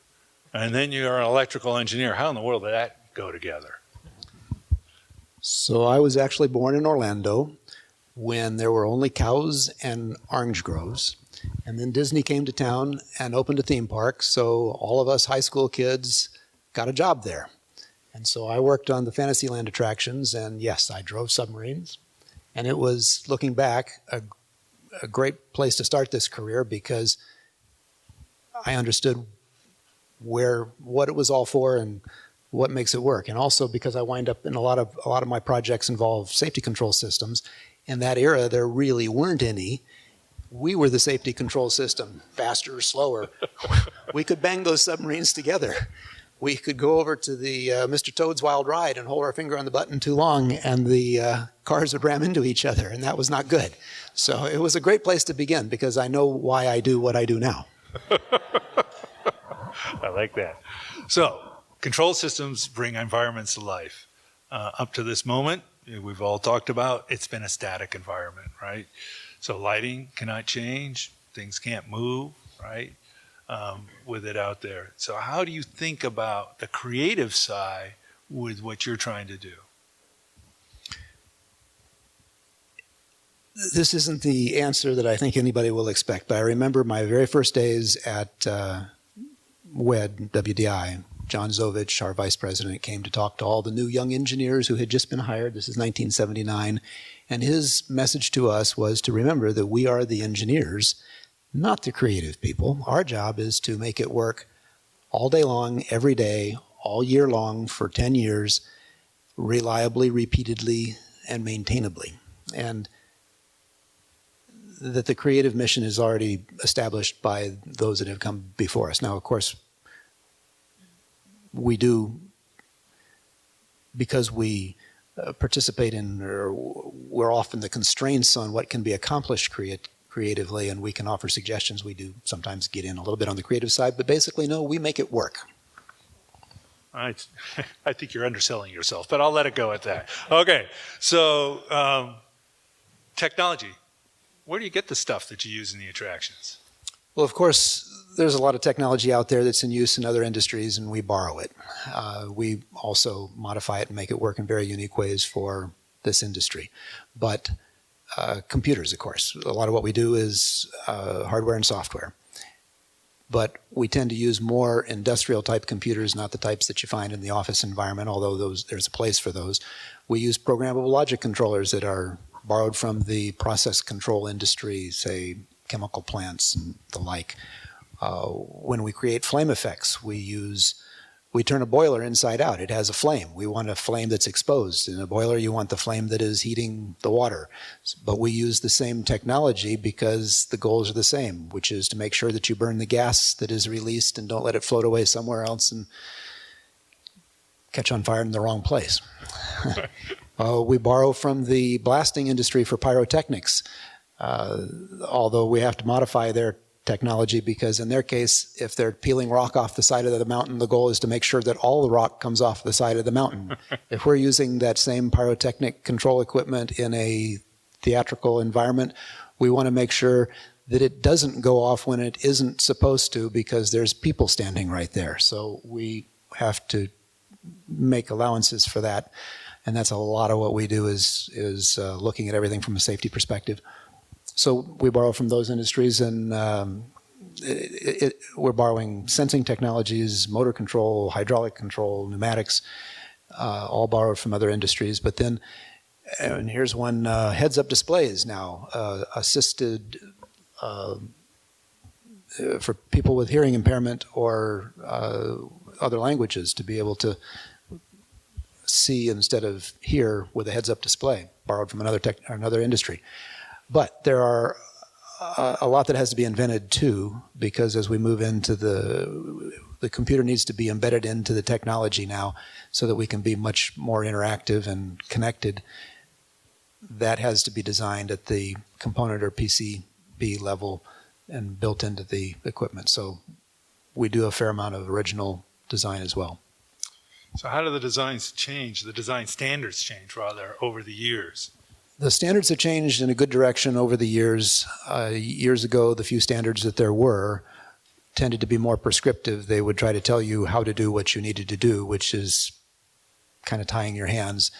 and then you're an electrical engineer. How in the world did that go together?
So I was actually born in Orlando when there were only cows and orange groves. And then Disney came to town and opened a theme park, so all of us high school kids got a job there. And so I worked on the Fantasyland attractions, and yes, I drove submarines. And it was, looking back, a great place to start this career because I understood what it was all for and what makes it work. And also because I wind up in a lot of my projects involve safety control systems. In that era, there really weren't any. We were the safety control system, faster or slower. We could bang those submarines together. We could go over to the Mr. Toad's Wild Ride and hold our finger on the button too long, and the cars would ram into each other, and that was not good. So it was a great place to begin because I know why I do what I do now.
I like that. So, control systems bring environments to life. Up to this moment, we've all talked about, it's been a static environment, right? So lighting cannot change, things can't move, right? With it out there. So how do you think about the creative side with what you're trying to do?
This isn't the answer that I think anybody will expect, but I remember my very first days at WDI. John Zovich, our vice president, came to talk to all the new young engineers who had just been hired. This is 1979. And his message to us was to remember that we are the engineers, not the creative people. Our job is to make it work all day long, every day, all year long for 10 years, reliably, repeatedly, and maintainably. And that the creative mission is already established by those that have come before us. Now, of course, we do, because we participate in, or we're often the constraints on what can be accomplished creatively, and we can offer suggestions. We do sometimes get in a little bit on the creative side, but basically, no, we make it work.
I think you're underselling yourself, but I'll let it go at that. Okay, so technology. Where do you get the stuff that you use in the attractions?
Well, of course, there's a lot of technology out there that's in use in other industries, and we borrow it. We also modify it and make it work in very unique ways for this industry. But computers, of course. A lot of what we do is hardware and software. But we tend to use more industrial-type computers, not the types that you find in the office environment, although there's a place for those. We use programmable logic controllers that are borrowed from the process control industry, say chemical plants and the like. When we create flame effects, we turn a boiler inside out. It has a flame. We want a flame that's exposed. In a boiler, you want the flame that is heating the water. But we use the same technology because the goals are the same, which is to make sure that you burn the gas that is released and don't let it float away somewhere else and catch on fire in the wrong place. We borrow from the blasting industry for pyrotechnics, although we have to modify their technology because in their case, if they're peeling rock off the side of the mountain, the goal is to make sure that all the rock comes off the side of the mountain. If we're using that same pyrotechnic control equipment in a theatrical environment, we want to make sure that it doesn't go off when it isn't supposed to because there's people standing right there. So we have to make allowances for that. And that's a lot of what we do is looking at everything from a safety perspective. So we borrow from those industries, and we're borrowing sensing technologies, motor control, hydraulic control, pneumatics, all borrowed from other industries. But then, and here's one, heads-up displays now, assisted for people with hearing impairment or other languages to be able to see instead of hear with a heads-up display, borrowed from another industry. But there are a lot that has to be invented too, because as we move into the computer needs to be embedded into the technology now so that we can be much more interactive and connected. That has to be designed at the component or PCB level and built into the equipment. So we do a fair amount of original design as well.
So how do the designs change, the design standards change rather over the years?
The standards have changed in a good direction over the years. Years ago, the few standards that there were tended to be more prescriptive. They would try to tell you how to do what you needed to do, which is kind of tying your hands.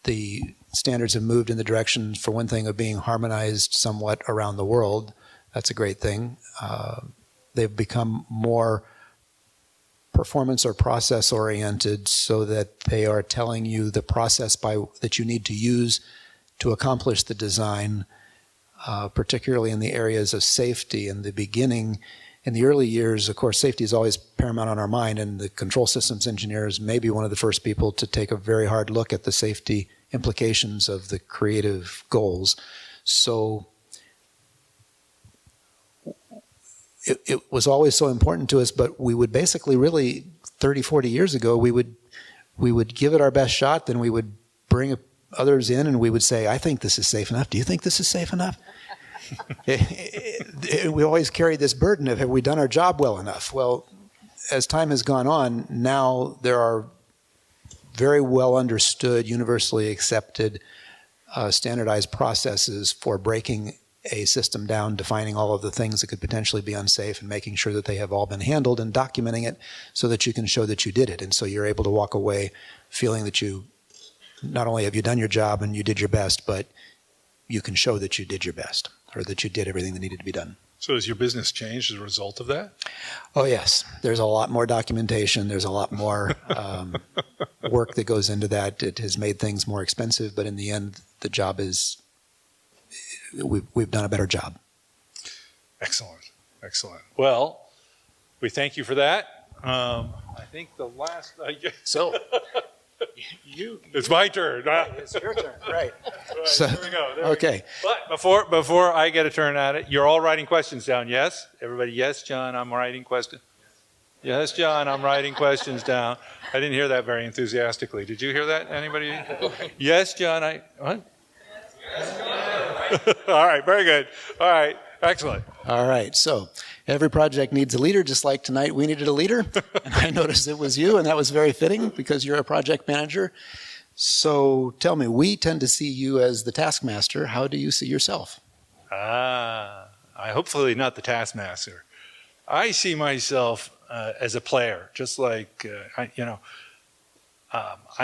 The standards have moved in the direction, for one thing, of being harmonized somewhat around the world. That's a great thing. They've become more performance or process oriented so that they are telling you the process that you need to use to accomplish the design, particularly in the areas of safety. In the beginning, in the early years, of course, safety is always paramount on our mind, and the control systems engineers may be one of the first people to take a very hard look at the safety implications of the creative goals. So it was always so important to us, but we would basically really, 30, 40 years ago, we would give it our best shot, then we would bring others in and we would say, I think this is safe enough. Do you think this is safe enough? We always carried this burden of, have we done our job well enough? Well, as time has gone on, now there are very well understood, universally accepted, standardized processes for breaking a system down, defining all of the things that could potentially be unsafe and making sure that they have all been handled and documenting it so that you can show that you did it. And so you're able to walk away feeling that you, not only have you done your job and you did your best, but you can show that you did your best or that you did everything that needed to be done.
So has your business changed as a result of that?
Oh, yes. There's a lot more documentation. There's a lot more work that goes into that. It has made things more expensive, but in the end, the job is, we've done a better job.
Excellent. Excellent. Well, we thank you for that. I think the last...
So...
It's my turn.
It's your turn, right.
So, there we go.
Okay.
But before I get a turn at it, you're all writing questions down, yes? Everybody, yes, John, I'm writing questions. Yes, John, I'm writing questions down. I didn't hear that very enthusiastically. Did you hear that? Anybody? Yes, John, what? All right, very good. All right, excellent.
All right, so every project needs a leader, just like tonight we needed a leader. And I noticed it was you, and that was very fitting because you're a project manager. So tell me, we tend to see you as the taskmaster. How do you see yourself?
Hopefully not the taskmaster. I see myself as a player, just like, I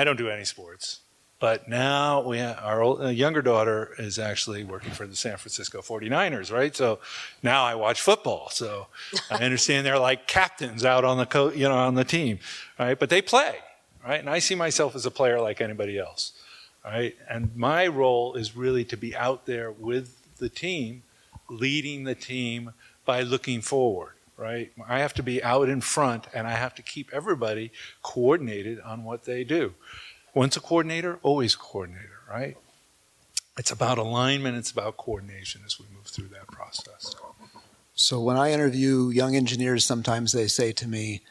don't do any sports. But now our younger daughter is actually working for the San Francisco 49ers, right? So now I watch football. So I understand they're like captains out on the on the team, right? But they play, right? And I see myself as a player like anybody else, right? And my role is really to be out there with the team, leading the team by looking forward, right? I have to be out in front, and I have to keep everybody coordinated on what they do. Once a coordinator, always a coordinator, right? It's about alignment, it's about coordination as we move through that process.
So when I interview young engineers, sometimes they say to me,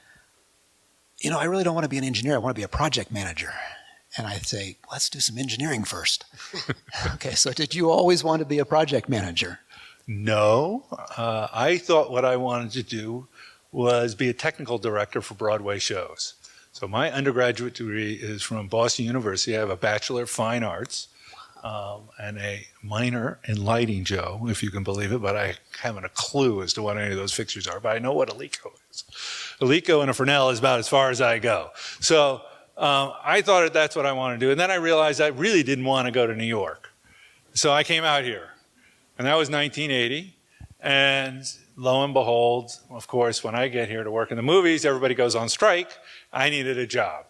I really don't want to be an engineer. I want to be a project manager. And I'd say, let's do some engineering first. Okay, so did you always want to be a project manager?
No, I thought what I wanted to do was be a technical director for Broadway shows. So my undergraduate degree is from Boston University. I have a Bachelor of Fine Arts and a minor in lighting, Joe, if you can believe it, but I haven't a clue as to what any of those fixtures are, but I know what a Lico is. A Lico and a Fresnel is about as far as I go. So I thought that's what I wanted to do. And then I realized I really didn't want to go to New York. So I came out here. And that was 1980. And lo and behold, of course, when I get here to work in the movies, everybody goes on strike. I needed a job.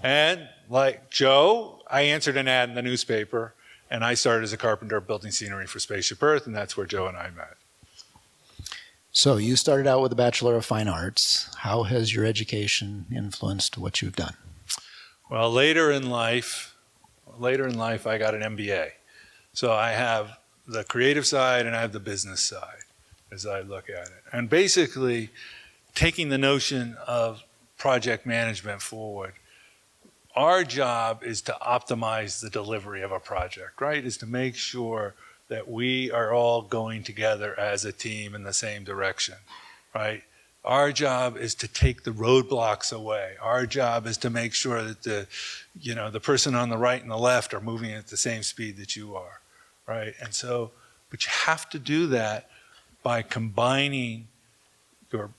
And like Joe, I answered an ad in the newspaper, and I started as a carpenter building scenery for Spaceship Earth, and that's where Joe and I met.
So you started out with a Bachelor of Fine Arts. How has your education influenced what you've done?
Well, later in life, I got an MBA. So I have the creative side and I have the business side as I look at it. And basically, taking the notion of project management forward, our job is to optimize the delivery of a project, right? Is to make sure that we are all going together as a team in the same direction, right? Our job is to take the roadblocks away. Our job is to make sure that the person on the right and the left are moving at the same speed that you are, right? And so, but you have to do that by combining your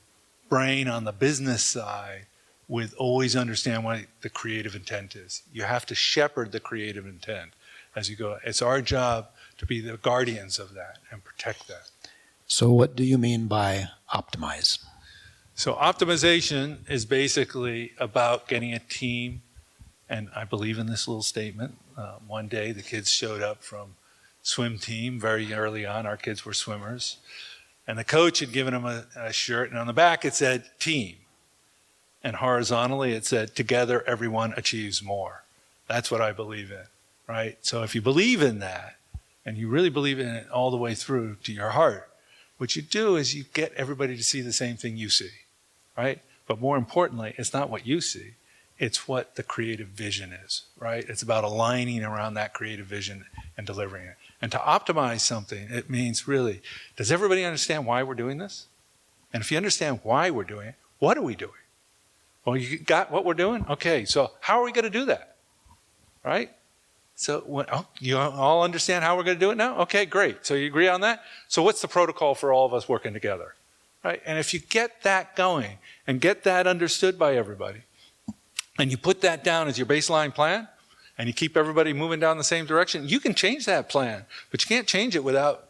brain on the business side with always understand what the creative intent is. You have to shepherd the creative intent as you go. It's our job to be the guardians of that and protect that.
So what do you mean by optimize?
So optimization is basically about getting a team, and I believe in this little statement. One day the kids showed up from swim team very early on. Our kids were swimmers. And the coach had given them a shirt, and on the back it said team. And horizontally it said, together everyone achieves more. That's what I believe in, right? So if you believe in that, and you really believe in it all the way through to your heart, what you do is you get everybody to see the same thing you see, right? But more importantly, it's not what you see, it's what the creative vision is, right? It's about aligning around that creative vision and delivering it. And to optimize something, it means really, does everybody understand why we're doing this? And if you understand why we're doing it, what are we doing? Well, you got what we're doing? Okay, so how are we going to do that? Right? So you all understand how we're going to do it now? Okay, great. So you agree on that? So what's the protocol for all of us working together? Right? And if you get that going and get that understood by everybody, and you put that down as your baseline plan, and you keep everybody moving down the same direction, you can change that plan, but you can't change it without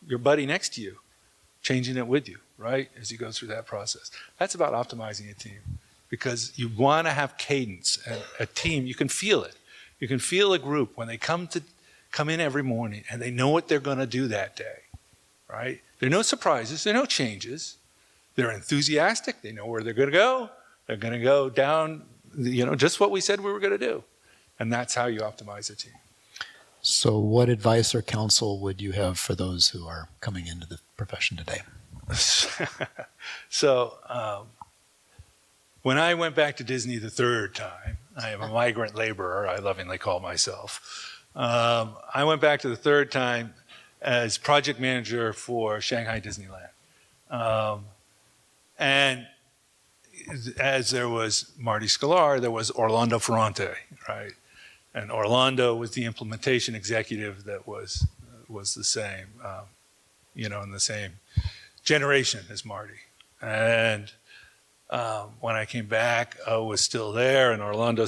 your buddy next to you changing it with you, right? As you go through that process. That's about optimizing a team, because you want to have cadence. And a team, you can feel it. You can feel a group when they come in every morning and they know what they're going to do that day, right? There are no surprises. There are no changes. They're enthusiastic. They know where they're going to go. They're going to go down, just what we said we were going to do. And that's how you optimize a team.
So what advice or counsel would you have for those who are coming into the profession today?
So when I went back to Disney the third time, I am a migrant laborer, I lovingly call myself. I went back to the third time as project manager for Shanghai Disneyland. And as there was Marty Sklar, there was Orlando Ferrante, right? And Orlando was the implementation executive that was the same, in the same generation as Marty. And when I came back, I was still there, and Orlando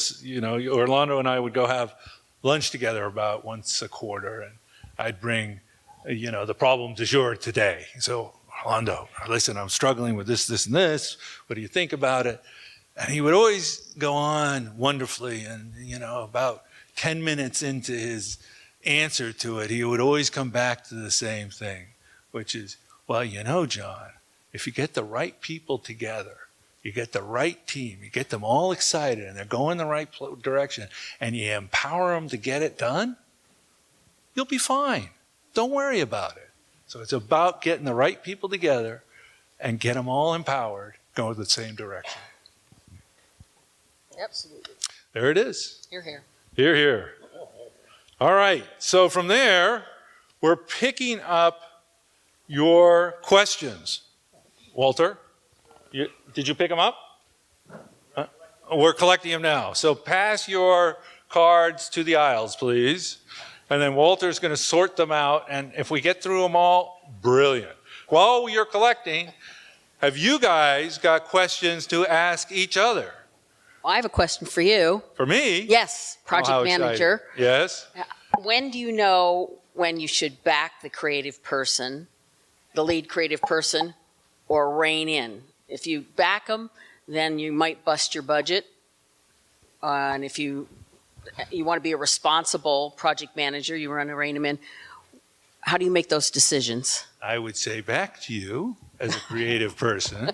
and I would go have lunch together about once a quarter, and I'd bring, the problem du jour today. So, Orlando, listen, I'm struggling with this, this, and this. What do you think about it? And he would always go on wonderfully, and, about 10 minutes into his answer to it, he would always come back to the same thing, which is, well, John, if you get the right people together, you get the right team, you get them all excited and they're going the right direction, and you empower them to get it done, you'll be fine. Don't worry about it. So it's about getting the right people together and get them all empowered, go the same direction.
Absolutely.
There it is.
Here, here.
Here, here. All right. So from there, we're picking up your questions. Walter, did you pick them up? We're collecting them now. So pass your cards to the aisles, please. And then Walter's going to sort them out. And if we get through them all, brilliant. While you're collecting, have you guys got questions to ask each other?
Well, I have a question for you.
For me?
Yes, project
how
manager.
exciting. Yes?
When do you know when you should back the creative person, the lead creative person, or rein in? If you back them, then you might bust your budget. And if you want to be a responsible project manager, you want to rein them in. How do you make those decisions?
I would say back to you as a creative person.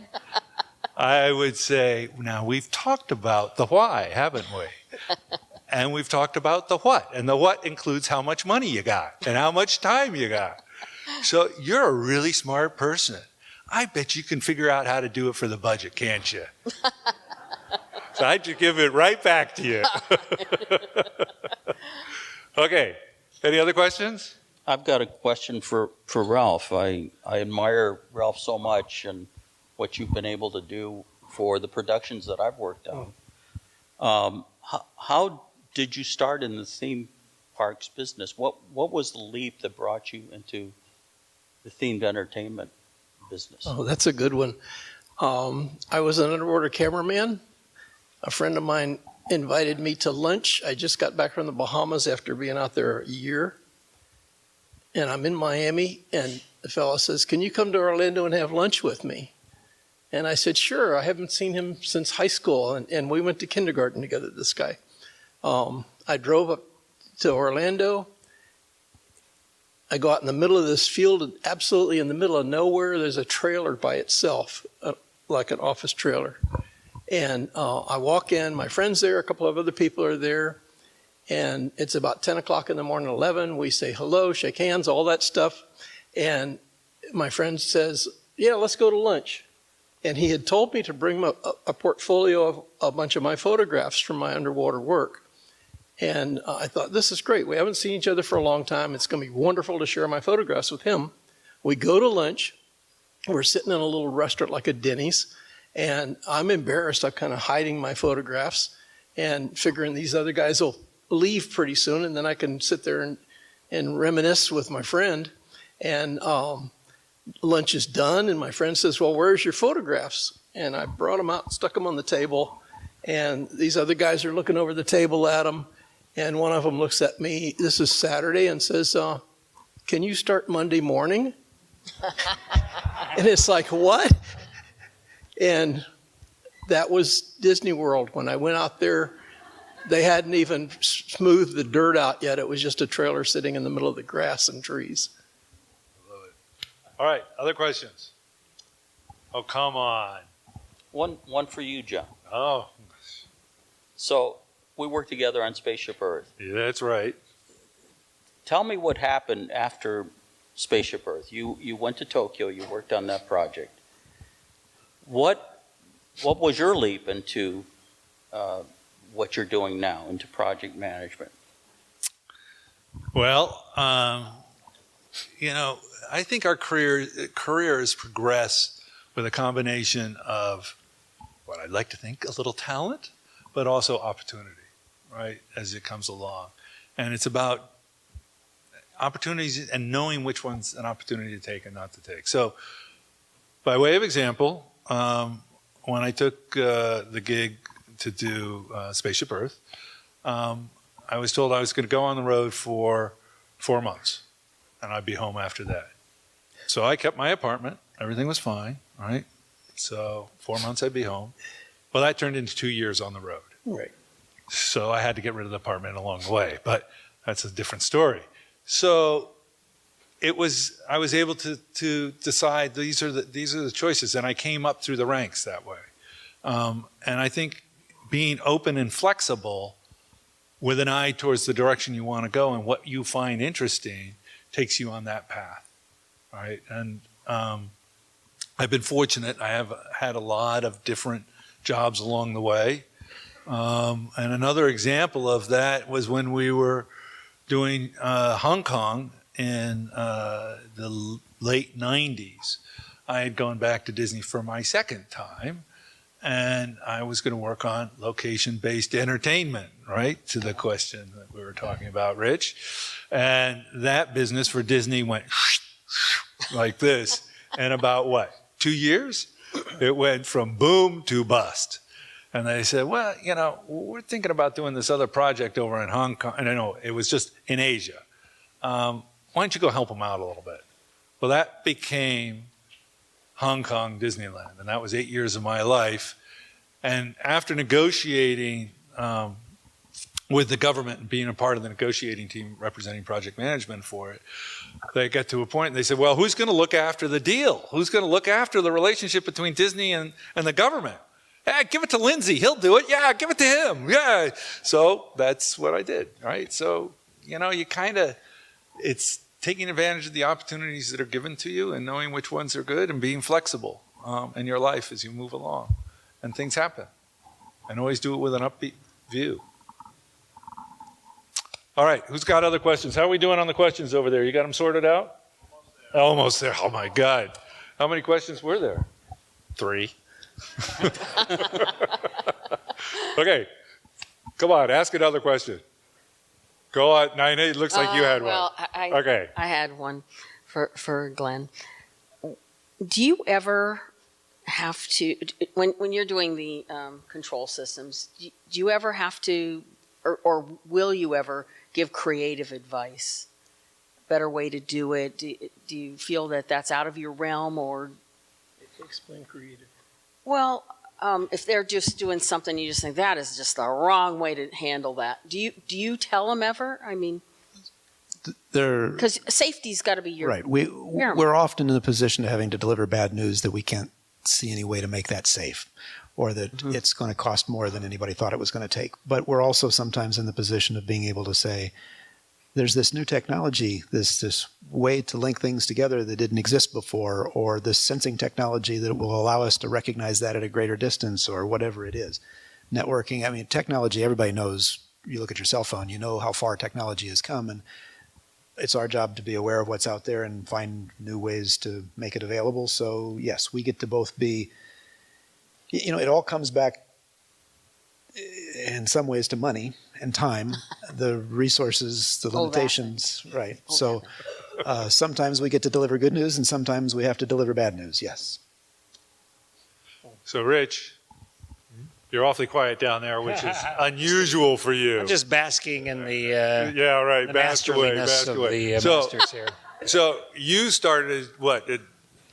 I would say, now we've talked about the why, haven't we? And we've talked about the what. And the what includes how much money you got and how much time you got. So you're a really smart person. I bet you can figure out how to do it for the budget, can't you? So I'd just give it right back to you. Okay. Any other questions?
I've got a question for Ralph. I admire Ralph so much and what you've been able to do for the productions that I've worked on. How did you start in the theme parks business? What was the leap that brought you into the themed entertainment business?
Oh, that's a good one. I was an underwater cameraman. A friend of mine invited me to lunch. I just got back from the Bahamas after being out there a year. And I'm in Miami, and the fellow says, "Can you come to Orlando and have lunch with me?" And I said, "Sure." I haven't seen him since high school, and we went to kindergarten together, this guy. I drove up to Orlando. I go out in the middle of this field, absolutely in the middle of nowhere. There's a trailer by itself, like an office trailer. And I walk in, my friend's there, a couple of other people are there. And it's about 10 o'clock in the morning, 11. We say hello, shake hands, all that stuff. And my friend says, "Yeah, let's go to lunch." And he had told me to bring him a portfolio of a bunch of my photographs from my underwater work. And I thought, this is great. We haven't seen each other for a long time. It's going to be wonderful to share my photographs with him. We go to lunch. We're sitting in a little restaurant like a Denny's. And I'm embarrassed. I'm kind of hiding my photographs and figuring these other guys will leave pretty soon. And then I can sit there and reminisce with my friend. And lunch is done. And my friend says, "Well, where's your photographs?" And I brought them out, stuck them on the table. And these other guys are looking over the table at them. And one of them looks at me, this is Saturday, and says, "Can you start Monday morning?" And it's like, what? And that was Disney World. When I went out there, they hadn't even smoothed the dirt out yet. It was just a trailer sitting in the middle of the grass and trees.
I love it. All right, other questions? Oh, come on.
One for you, John.
Oh,
So we worked together on Spaceship Earth.
yeah, that's right.
Tell me what happened after Spaceship Earth. You went to Tokyo. You worked on that project. What was your leap into what you're doing now, into project management?
Well, I think our careers progress with a combination of what I'd like to think a little talent, but also opportunity, right, as it comes along. And it's about opportunities and knowing which one's an opportunity to take and not to take. So by way of example, when I took the gig to do Spaceship Earth, I was told I was going to go on the road for 4 months, and I'd be home after that. So I kept my apartment. Everything was fine, right? So 4 months I'd be home. Well, that turned into 2 years on the road.
Right.
So I had to get rid of the apartment along the way, but that's a different story. So I was able to decide these are the choices, and I came up through the ranks that way. And I think being open and flexible with an eye towards the direction you want to go and what you find interesting takes you on that path, right? And I've been fortunate. I have had a lot of different jobs along the way. And another example of that was when we were doing Hong Kong in the late 90s. I had gone back to Disney for my second time, and I was going to work on location-based entertainment, right, to the question that we were talking about, Rich. And that business for Disney went like this. And about what, 2 years? It went from boom to bust. And they said, well, you know, we're thinking about doing this other project over in Hong Kong. And I know it was just in Asia. Why don't you go help them out a little bit? Well, that became Hong Kong Disneyland. And that was 8 years of my life. And after negotiating with the government and being a part of the negotiating team representing project management for it, they got to a point and they said, well, who's going to look after the deal? Who's going to look after the relationship between Disney and the government? Yeah, give it to Lindsay. He'll do it. Yeah, give it to him. Yeah. So that's what I did, right? So, you know, you kind of, it's taking advantage of the opportunities that are given to you and knowing which ones are good and being flexible in your life as you move along. And things happen. And always do it with an upbeat view. All right, who's got other questions? How are we doing on the questions over there? You got them sorted out? Almost there. Oh my God. How many questions were there? 3. Okay, come on, ask another question. Go on, 9A. It looks like you had
well,
one. Okay.
I had one for Glenn. Do you ever have to, when you're doing the control systems, do you ever have to, or will you ever give creative advice? Better way to do it? Do you feel that that's out of your realm, or?
Explain creative.
Well, if they're just doing something, you just think that is just the wrong way to handle that. Do you tell them ever? I mean, because safety's got to be your
right. We're often in the position of having to deliver bad news that we can't see any way to make that safe, or that it's going to cost more than anybody thought it was going to take. But we're also sometimes in the position of being able to say, there's this new technology, this way to link things together that didn't exist before, or this sensing technology that will allow us to recognize that at a greater distance, or whatever it is. Networking, I mean, technology, everybody knows. You look at your cell phone, you know how far technology has come, and it's our job to be aware of what's out there and find new ways to make it available. So yes, we get to both be, you know, it all comes back in some ways to money and time, the resources, the limitations, right? So sometimes we get to deliver good news and sometimes we have to deliver bad news, yes.
So Rich, you're awfully quiet down there, which is unusual for you.
I'm just basking in the
yeah, right.
the
Bask away,
masterliness
bask
of
away.
the masters here.
So you started what?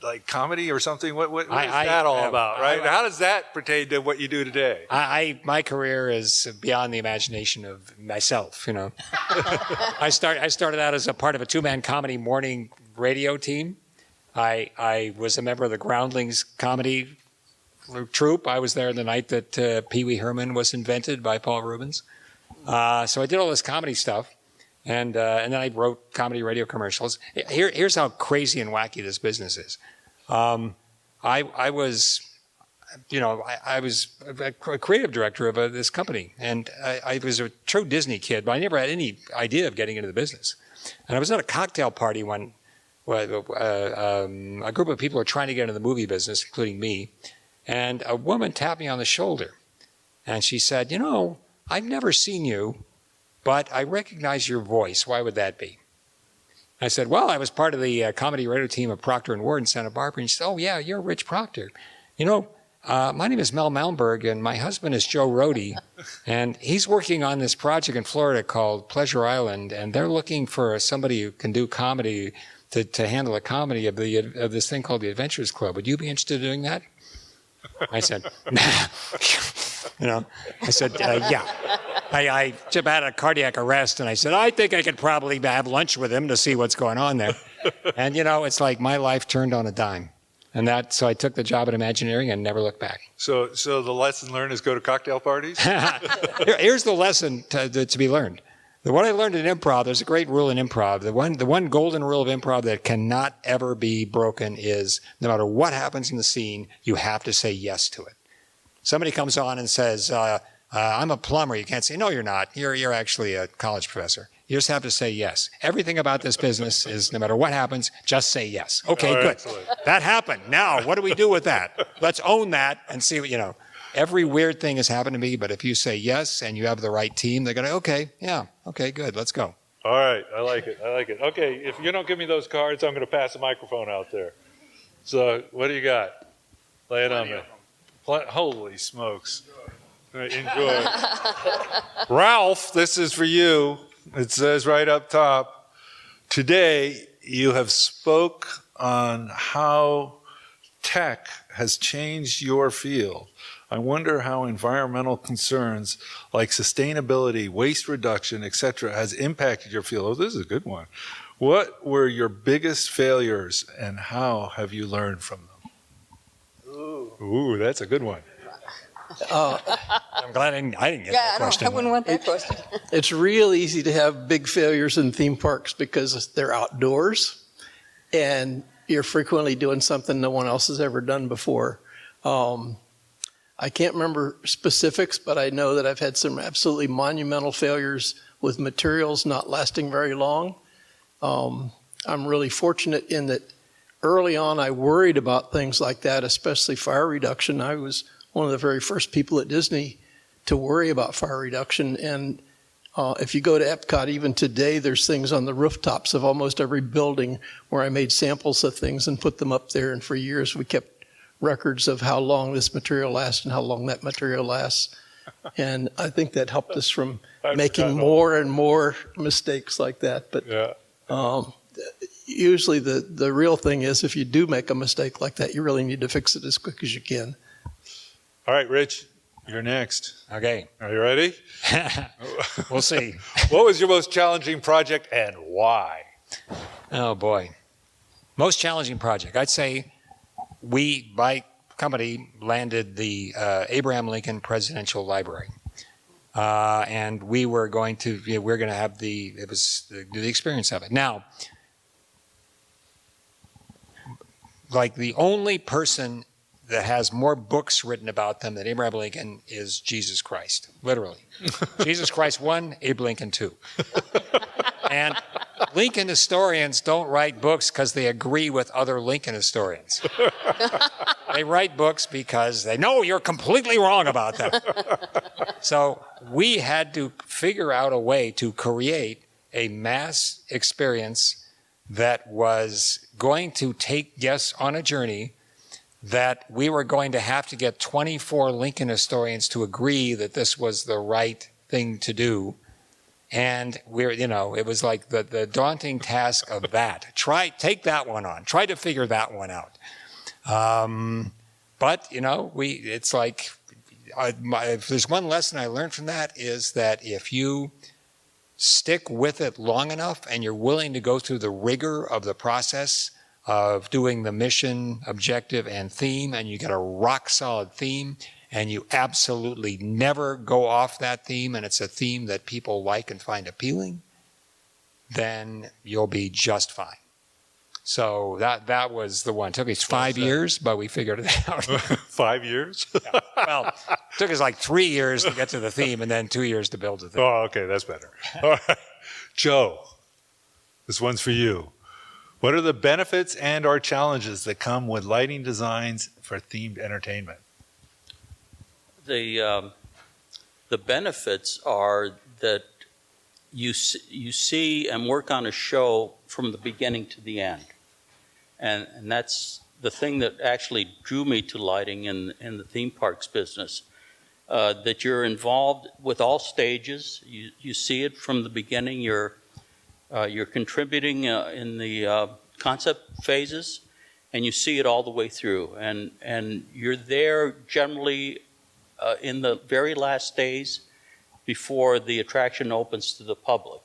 Like comedy or something? What is that all about, right? How does that pertain to what you do today?
My career is beyond the imagination of myself. You know, I started out as a part of a 2-man comedy morning radio team. I was a member of the Groundlings comedy troupe. I was there the night that Pee Wee Herman was invented by Paul Rubens. So I did all this comedy stuff. And then I wrote comedy radio commercials. Here's how crazy and wacky this business is. I was, you know, I was a creative director of this company, and I was a true Disney kid, but I never had any idea of getting into the business. And I was at a cocktail party when a group of people were trying to get into the movie business, including me, and a woman tapped me on the shoulder, and she said, "You know, I've never seen you, but I recognize your voice. Why would that be?" I said, "Well, I was part of the comedy radio team of Procter & Ward in Santa Barbara." And she said, "Oh, yeah, you're Rich Proctor. You know, my name is Mel Malmberg, and my husband is Joe Rohde, and he's working on this project in Florida called Pleasure Island, and they're looking for somebody who can do comedy to handle a comedy of this thing called the Adventurers Club. Would you be interested in doing that?" I said, "Nah." You know, I said, "Yeah." I just had a cardiac arrest, and I said, "I think I could probably have lunch with him to see what's going on there." And, you know, it's like my life turned on a dime. And so I took the job at Imagineering and never looked back.
So the lesson learned is go to cocktail parties?
Here's the lesson to be learned. What I learned in improv, there's a great rule in improv. The one golden rule of improv that cannot ever be broken is no matter what happens in the scene, you have to say yes to it. Somebody comes on and says, I'm a plumber. You can't say, no, you're not. You're actually a college professor. You just have to say yes. Everything about this business is, no matter what happens, just say yes. Okay, good.
Excellent.
That happened. Now, what do we do with that? Let's own that and see what, every weird thing has happened to me, but if you say yes and you have the right team, they're going to, okay, yeah, okay, good, let's go.
All right, I like it. Okay, if you don't give me those cards, I'm going to pass the microphone out there. So, what do you got? Lay it on me. Holy smokes. All right, enjoy. Ralph, this is for you. It says right up top, today you have spoke on how tech has changed your field. I wonder how environmental concerns like sustainability, waste reduction, etc., has impacted your field. Oh, this is a good one. What were your biggest failures and how have you learned from them? Ooh, that's a good one.
I'm glad I didn't get that question.
I wouldn't want that question.
It's real easy to have big failures in theme parks because they're outdoors and you're frequently doing something no one else has ever done before. I can't remember specifics, but I know that I've had some absolutely monumental failures with materials not lasting very long. I'm really fortunate in that early on I worried about things like that, especially fire reduction. I was one of the very first people at Disney to worry about fire reduction. And if you go to EPCOT, even today, there's things on the rooftops of almost every building where I made samples of things and put them up there. And for years, we kept records of how long this material lasts and how long that material lasts. And I think that helped us from making more and more mistakes like that. But usually the real thing is if you do make a mistake like that, you really need to fix it as quick as you can.
All right, Rich, you're next.
Okay.
Are you ready?
We'll see.
What was your most challenging project and why?
Oh, boy. Most challenging project. I'd say my company landed the Abraham Lincoln Presidential Library. And we were going to have the experience of it. Now, like the only person that has more books written about them than Abraham Lincoln is Jesus Christ, literally. Jesus Christ 1, Abe Lincoln 2. And Lincoln historians don't write books because they agree with other Lincoln historians. They write books because they know you're completely wrong about them. So we had to figure out a way to create a mass experience that was going to take guests on a journey that we were going to have to get 24 Lincoln historians to agree that this was the right thing to do. And it was like the daunting task of that. Take that one on. Try to figure that one out. But it's like, if there's one lesson I learned from that is that if you stick with it long enough and you're willing to go through the rigor of the process of doing the mission, objective, and theme, and you get a rock solid theme, and you absolutely never go off that theme, and it's a theme that people like and find appealing, then you'll be just fine. So that was the one. It took us 5 years, but we figured it out.
5 years?
Yeah. Well, it took us like 3 years to get to the theme, and then 2 years to build the theme.
Oh, okay, that's better. All right. Joe, this one's for you. What are the benefits and or challenges that come with lighting designs for themed entertainment?
The benefits are that you see and work on a show from the beginning to the end. And that's the thing that actually drew me to lighting in the theme parks business. That you're involved with all stages. You see it from the beginning. You're contributing in the concept phases, and you see it all the way through. And you're there generally in the very last days before the attraction opens to the public.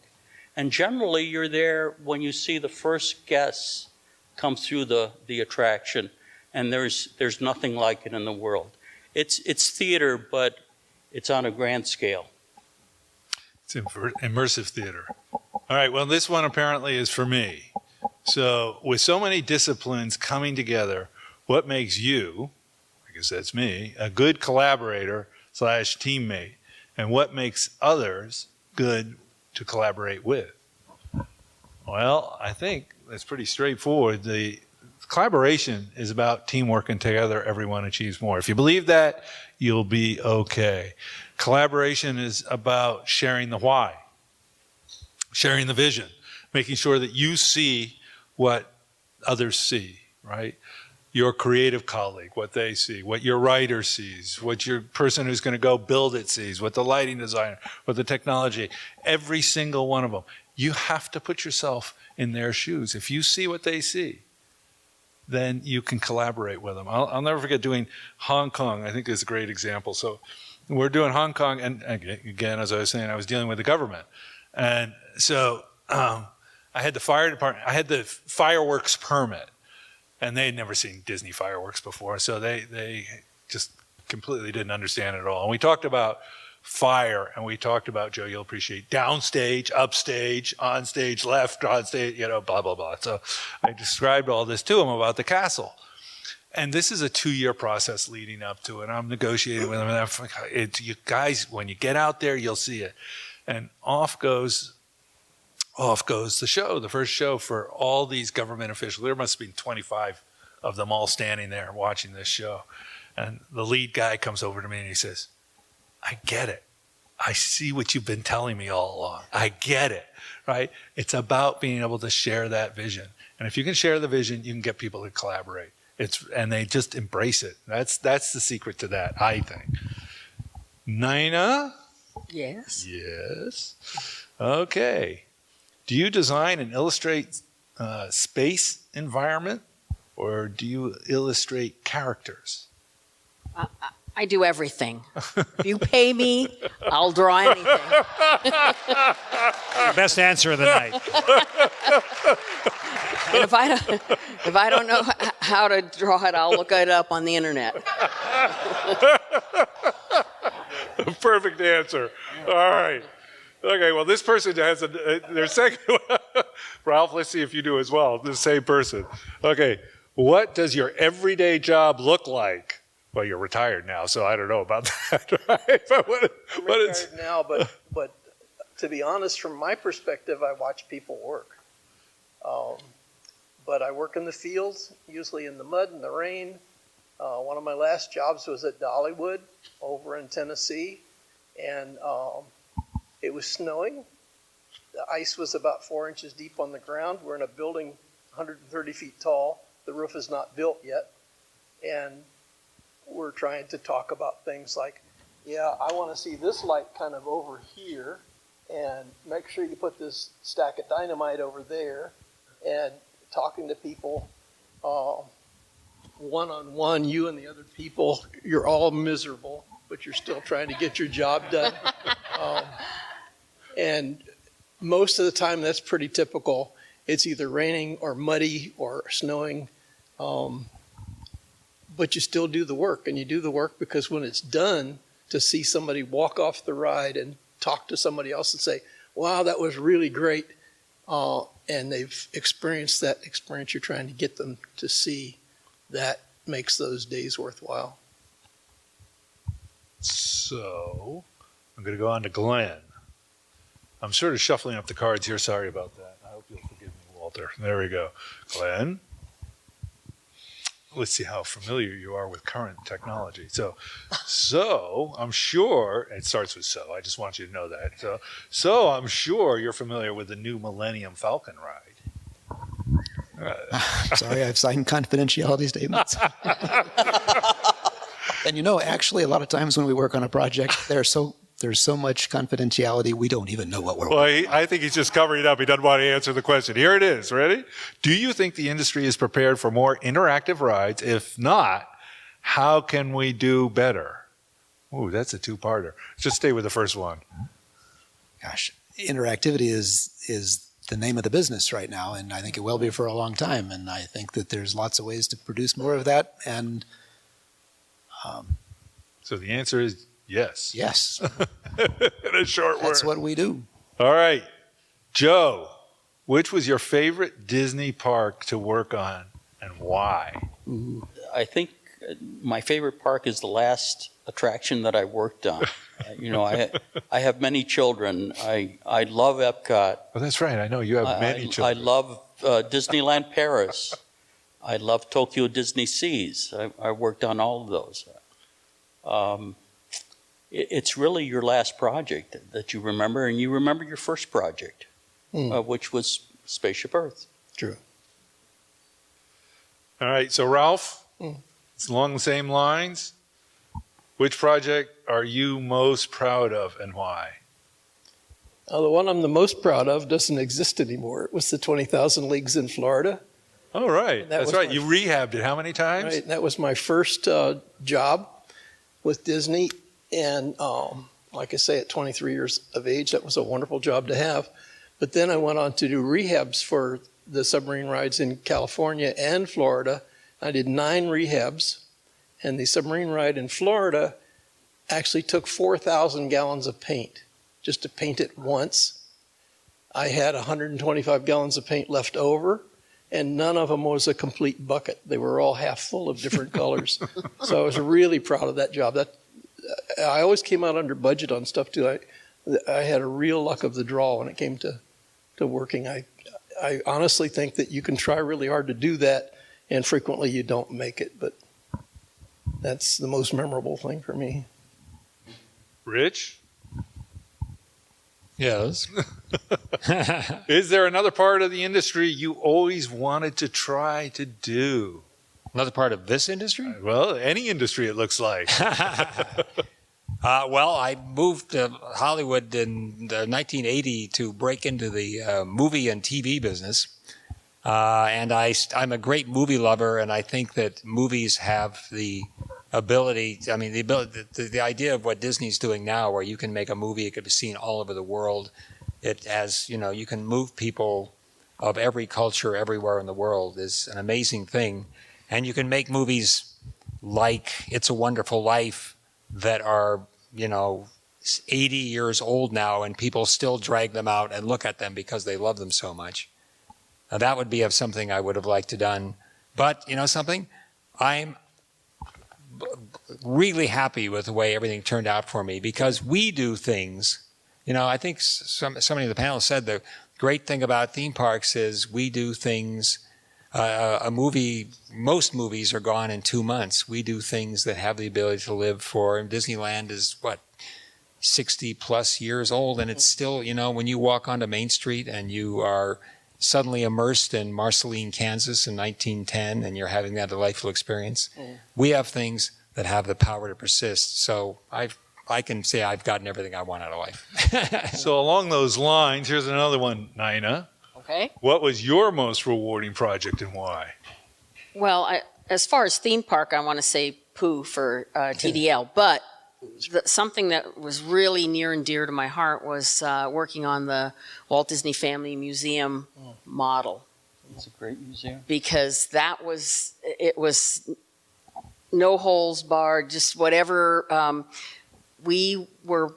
And generally, you're there when you see the first guests come through the attraction, and there's nothing like it in the world. It's theater, but it's on a grand scale.
It's immersive theater. All right, well, this one apparently is for me. So with so many disciplines coming together, what makes you, I guess that's me, a good collaborator / teammate? And what makes others good to collaborate with? Well, I think it's pretty straightforward. The collaboration is about teamwork, and together everyone achieves more. If you believe that, you'll be okay. Collaboration is about sharing the why, sharing the vision, making sure that you see what others see, right? Your creative colleague, what they see, what your writer sees, what your person who's going to go build it sees, what the lighting designer, what the technology, every single one of them. You have to put yourself in their shoes. If you see what they see, then you can collaborate with them. I'll never forget doing Hong Kong. I think is a great example. So we're doing Hong Kong, and again, as I was saying, I was dealing with the government. And so I had the fire department, I had the fireworks permit, and they had never seen Disney fireworks before, so they just completely didn't understand it at all. And we talked about fire, and we talked about, Joe, you'll appreciate, downstage, upstage, onstage, left, onstage, blah, blah, blah. So I described all this to them about the castle. And this is a 2-year process leading up to it. I'm negotiating with them, and I'm like, you guys, when you get out there, you'll see it. And off goes the show, the first show for all these government officials. There must have been 25 of them all standing there watching this show. And the lead guy comes over to me and he says, I get it. I see what you've been telling me all along. I get it, right? It's about being able to share that vision. And if you can share the vision, you can get people to collaborate. And they just embrace it. That's the secret to that, I think. Nina?
Yes.
Yes. Okay. Do you design and illustrate space environment, or do you illustrate characters?
I do everything. If you pay me, I'll draw anything.
The best answer of the night.
And if I don't know how to draw it, I'll look it up on the internet.
Perfect answer. All right. Okay, well, this person has their second one. Ralph, let's see if you do as well. The same person. Okay, what does your everyday job look like? Well, you're retired now, so I don't know about that, right? But
I'm retired now, but to be honest, from my perspective, I watch people work. But I work in the fields, usually in the mud and the rain. One of my last jobs was at Dollywood over in Tennessee, and it was snowing. The ice was about 4 inches deep on the ground. We're in a building 130 feet tall. The roof is not built yet. And we're trying to talk about things like, yeah, I want to see this light kind of over here, and make sure you put this stack of dynamite over there, and talking to people one-on-one, you and the other people, you're all miserable, but you're still trying to get your job done. And most of the time, that's pretty typical. It's either raining or muddy or snowing, but you still do the work. And you do the work because when it's done, to see somebody walk off the ride and talk to somebody else and say, wow, that was really great, and they've experienced that experience you're trying to get them to see, that makes those days worthwhile.
So I'm going to go on to Glenn. I'm sort of shuffling up the cards here. Sorry about that. I hope you'll forgive me, Walter. There we go. Glenn. Let's see how familiar you are with current technology. So I'm sure, it starts with so, I just want you to know that. So I'm sure you're familiar with the new Millennium Falcon ride.
Sorry, I've signed confidentiality statements. And actually, a lot of times when we work on a project, there's so much confidentiality, we don't even know what we're working on.
I think he's just covering it up. He doesn't want to answer the question. Here it is. Ready? Do you think the industry is prepared for more interactive rides? If not, how can we do better? Ooh, that's a two-parter. Just stay with the first one.
Gosh, interactivity is the name of the business right now, and I think it will be for a long time. And I think that there's lots of ways to produce more of that. And
so the answer is yes.
Yes.
In a short word.
That's what we do.
All right. Joe, which was your favorite Disney park to work on and why?
I think my favorite park is the last attraction that I worked on. I have many children. I love EPCOT.
Oh, that's right. I know you have many
I
children.
love Disneyland Paris. I love Tokyo Disney Seas. I worked on all of those. It's really your last project that you remember, and you remember your first project, which was Spaceship Earth.
True.
All right, so Ralph, it's along the same lines. Which project are you most proud of and why?
The one I'm the most proud of doesn't exist anymore. It was the 20,000 Leagues in Florida.
Oh, right.
That
That's
was
right.
my-
You rehabbed it how many times?
Right, that was my first job with Disney. And like I say, at 23 years of age, that was a wonderful job to have. But then I went on to do rehabs for the submarine rides in California and Florida. I did 9 rehabs. And the submarine ride in Florida actually took 4,000 gallons of paint just to paint it once. I had 125 gallons of paint left over, and none of them was a complete bucket. They were all half full of different colors. So I was really proud of that job. I always came out under budget on stuff too. I had a real luck of the draw when it came to working. I honestly think that you can try really hard to do that, and frequently you don't make it. But that's the most memorable thing for me.
Rich?
Yes.
Is there another part of the industry you always wanted to try to do?
Another part of this industry?
Well, any industry, it looks like.
Well, I moved to Hollywood in 1980 to break into the movie and TV business. And I'm a great movie lover, and I think that movies have the ability, the idea of what Disney's doing now, where you can make a movie, it could be seen all over the world. It has, you can move people of every culture everywhere in the world is an amazing thing. And you can make movies like It's a Wonderful Life that are, 80 years old now, and people still drag them out and look at them because they love them so much. Now, that would be of something I would have liked to done. But, something? I'm really happy with the way everything turned out for me because we do things. I think somebody in the panel said the great thing about theme parks is we do things. Most movies are gone in 2 months. We do things that have the ability to live for, and Disneyland is 60 plus years old, and it's still, when you walk onto Main Street and you are suddenly immersed in Marceline, Kansas in 1910, and you're having that delightful experience. We have things that have the power to persist. So I can say I've gotten everything I want out of life.
So along those lines, here's another one, Nina.
Okay.
What was your most rewarding project and why?
Well, as far as theme park, I want to say Pooh for TDL, but something that was really near and dear to my heart was working on the Walt Disney Family Museum model.
It's a great museum.
Because it was no holes barred, just whatever. We were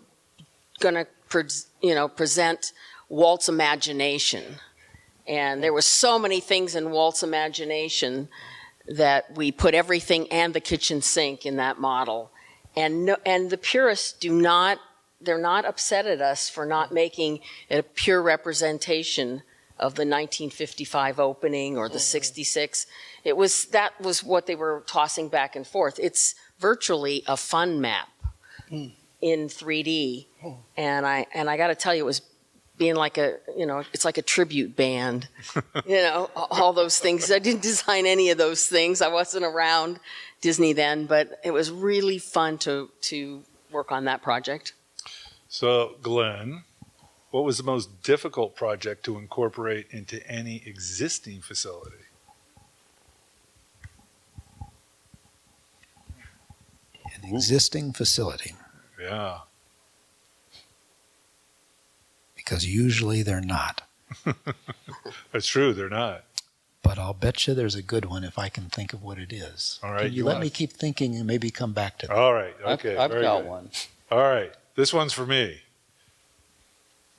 going to, present Walt's imagination. And there were so many things in Walt's imagination that we put everything and the kitchen sink in that model. And the purists they're not upset at us for not making it a pure representation of the 1955 opening or the 66. That was what they were tossing back and forth. It's virtually a fun map in 3D. And I got to tell you, it was being like it's like a tribute band, all those things. I didn't design any of those things. I wasn't around Disney then, but it was really fun to work on that project.
So, Glenn, what was the most difficult project to incorporate into any existing facility?
An existing facility.
Yeah.
Because usually they're not.
That's true, they're not.
But I'll bet you there's a good one if I can think of what it is.
All right.
Can you let me keep thinking and maybe come back to that?
All right. Okay.
I've
very
got
good.
one.
All right. This one's for me.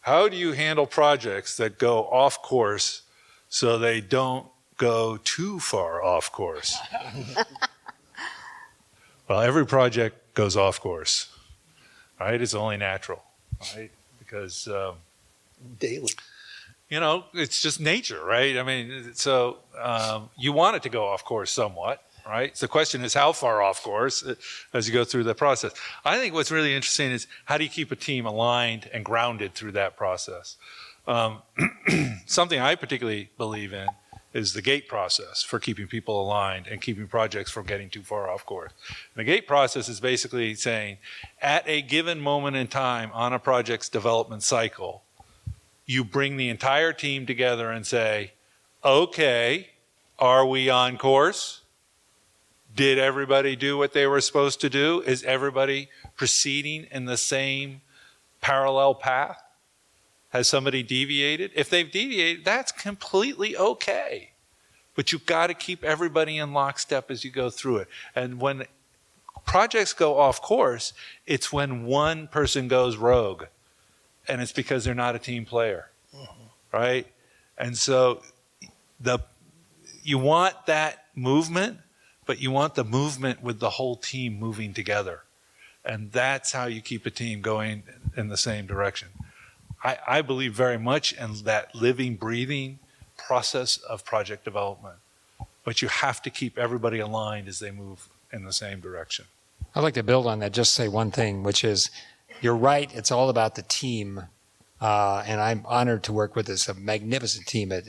How do you handle projects that go off course so they don't go too far off course? Well, every project goes off course, right? It's only natural, right? Because,
Daily.
you know, it's just nature, right? I mean, so you want it to go off course somewhat, right? So the question is how far off course as you go through the process. I think what's really interesting is how do you keep a team aligned and grounded through that process? Something I particularly believe in is the GATE process for keeping people aligned and keeping projects from getting too far off course. And the GATE process is basically saying at a given moment in time on a project's development cycle, you bring the entire team together and say, okay, are we on course? Did everybody do what they were supposed to do? Is everybody proceeding in the same parallel path? Has somebody deviated? If they've deviated, that's completely okay. But you've got to keep everybody in lockstep as you go through it. And when projects go off course, it's when one person goes rogue. And it's because they're not a team player, right? And so you want that movement, but you want the movement with the whole team moving together. And that's how you keep a team going in the same direction. I believe very much in that living, breathing process of project development. But you have to keep everybody aligned as they move in the same direction.
I'd like to build on that, just say one thing, which is you're right, it's all about the team. And I'm honored to work with this magnificent team at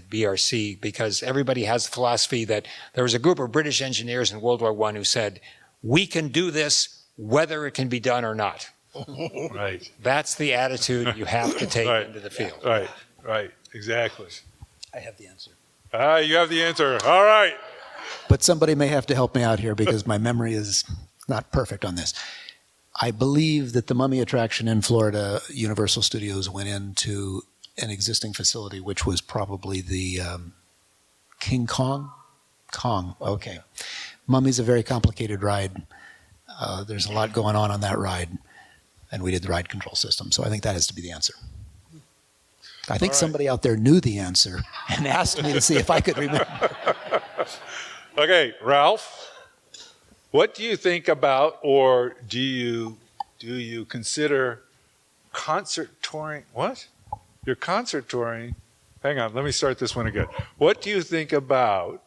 BRC because everybody has the philosophy that there was a group of British engineers in World War I who said, we can do this whether it can be done or not.
Right.
That's the attitude you have to take into the field.
Right, exactly.
I have the answer.
You have the answer. All right.
But somebody may have to help me out here because my memory is not perfect on this. I believe that the Mummy attraction in Florida, Universal Studios, went into an existing facility, which was probably the King Kong? Kong, okay. Mummy's a very complicated ride. There's a lot going on that ride. And we did the ride control system. So I think that has to be the answer. I think somebody out there knew the answer and asked me to see if I could remember.
Okay, Ralph, what do you think about, or do you consider concert touring? What? You're concert touring? Hang on, let me start this one again. What do you think about,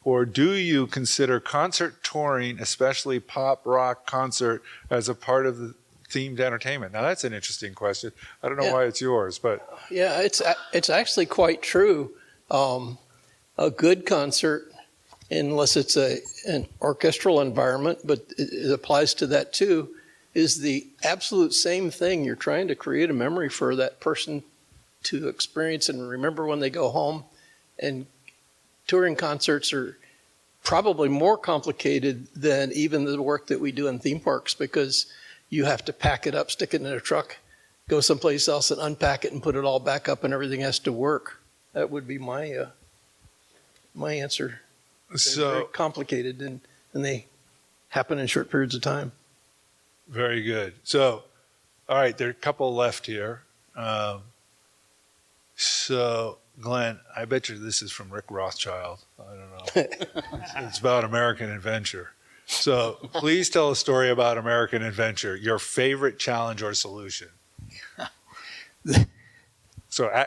or do you consider concert touring, especially pop rock concert, as a part of the themed entertainment? Now that's an interesting question. I don't know why it's yours, but
Yeah, it's actually quite true. A good concert, unless it's an orchestral environment, but it applies to that too, is the absolute same thing. You're trying to create a memory for that person to experience and remember when they go home. And touring concerts are probably more complicated than even the work that we do in theme parks because you have to pack it up, stick it in a truck, go someplace else and unpack it and put it all back up and everything has to work. That would be my answer. They're very complicated and they happen in short periods of time.
very good. So, all right, there are a couple left here. So, Glenn, I bet you this is from Rick Rothschild. I don't know. It's about American Adventure. So please tell a story about American Adventure, your favorite challenge or solution. So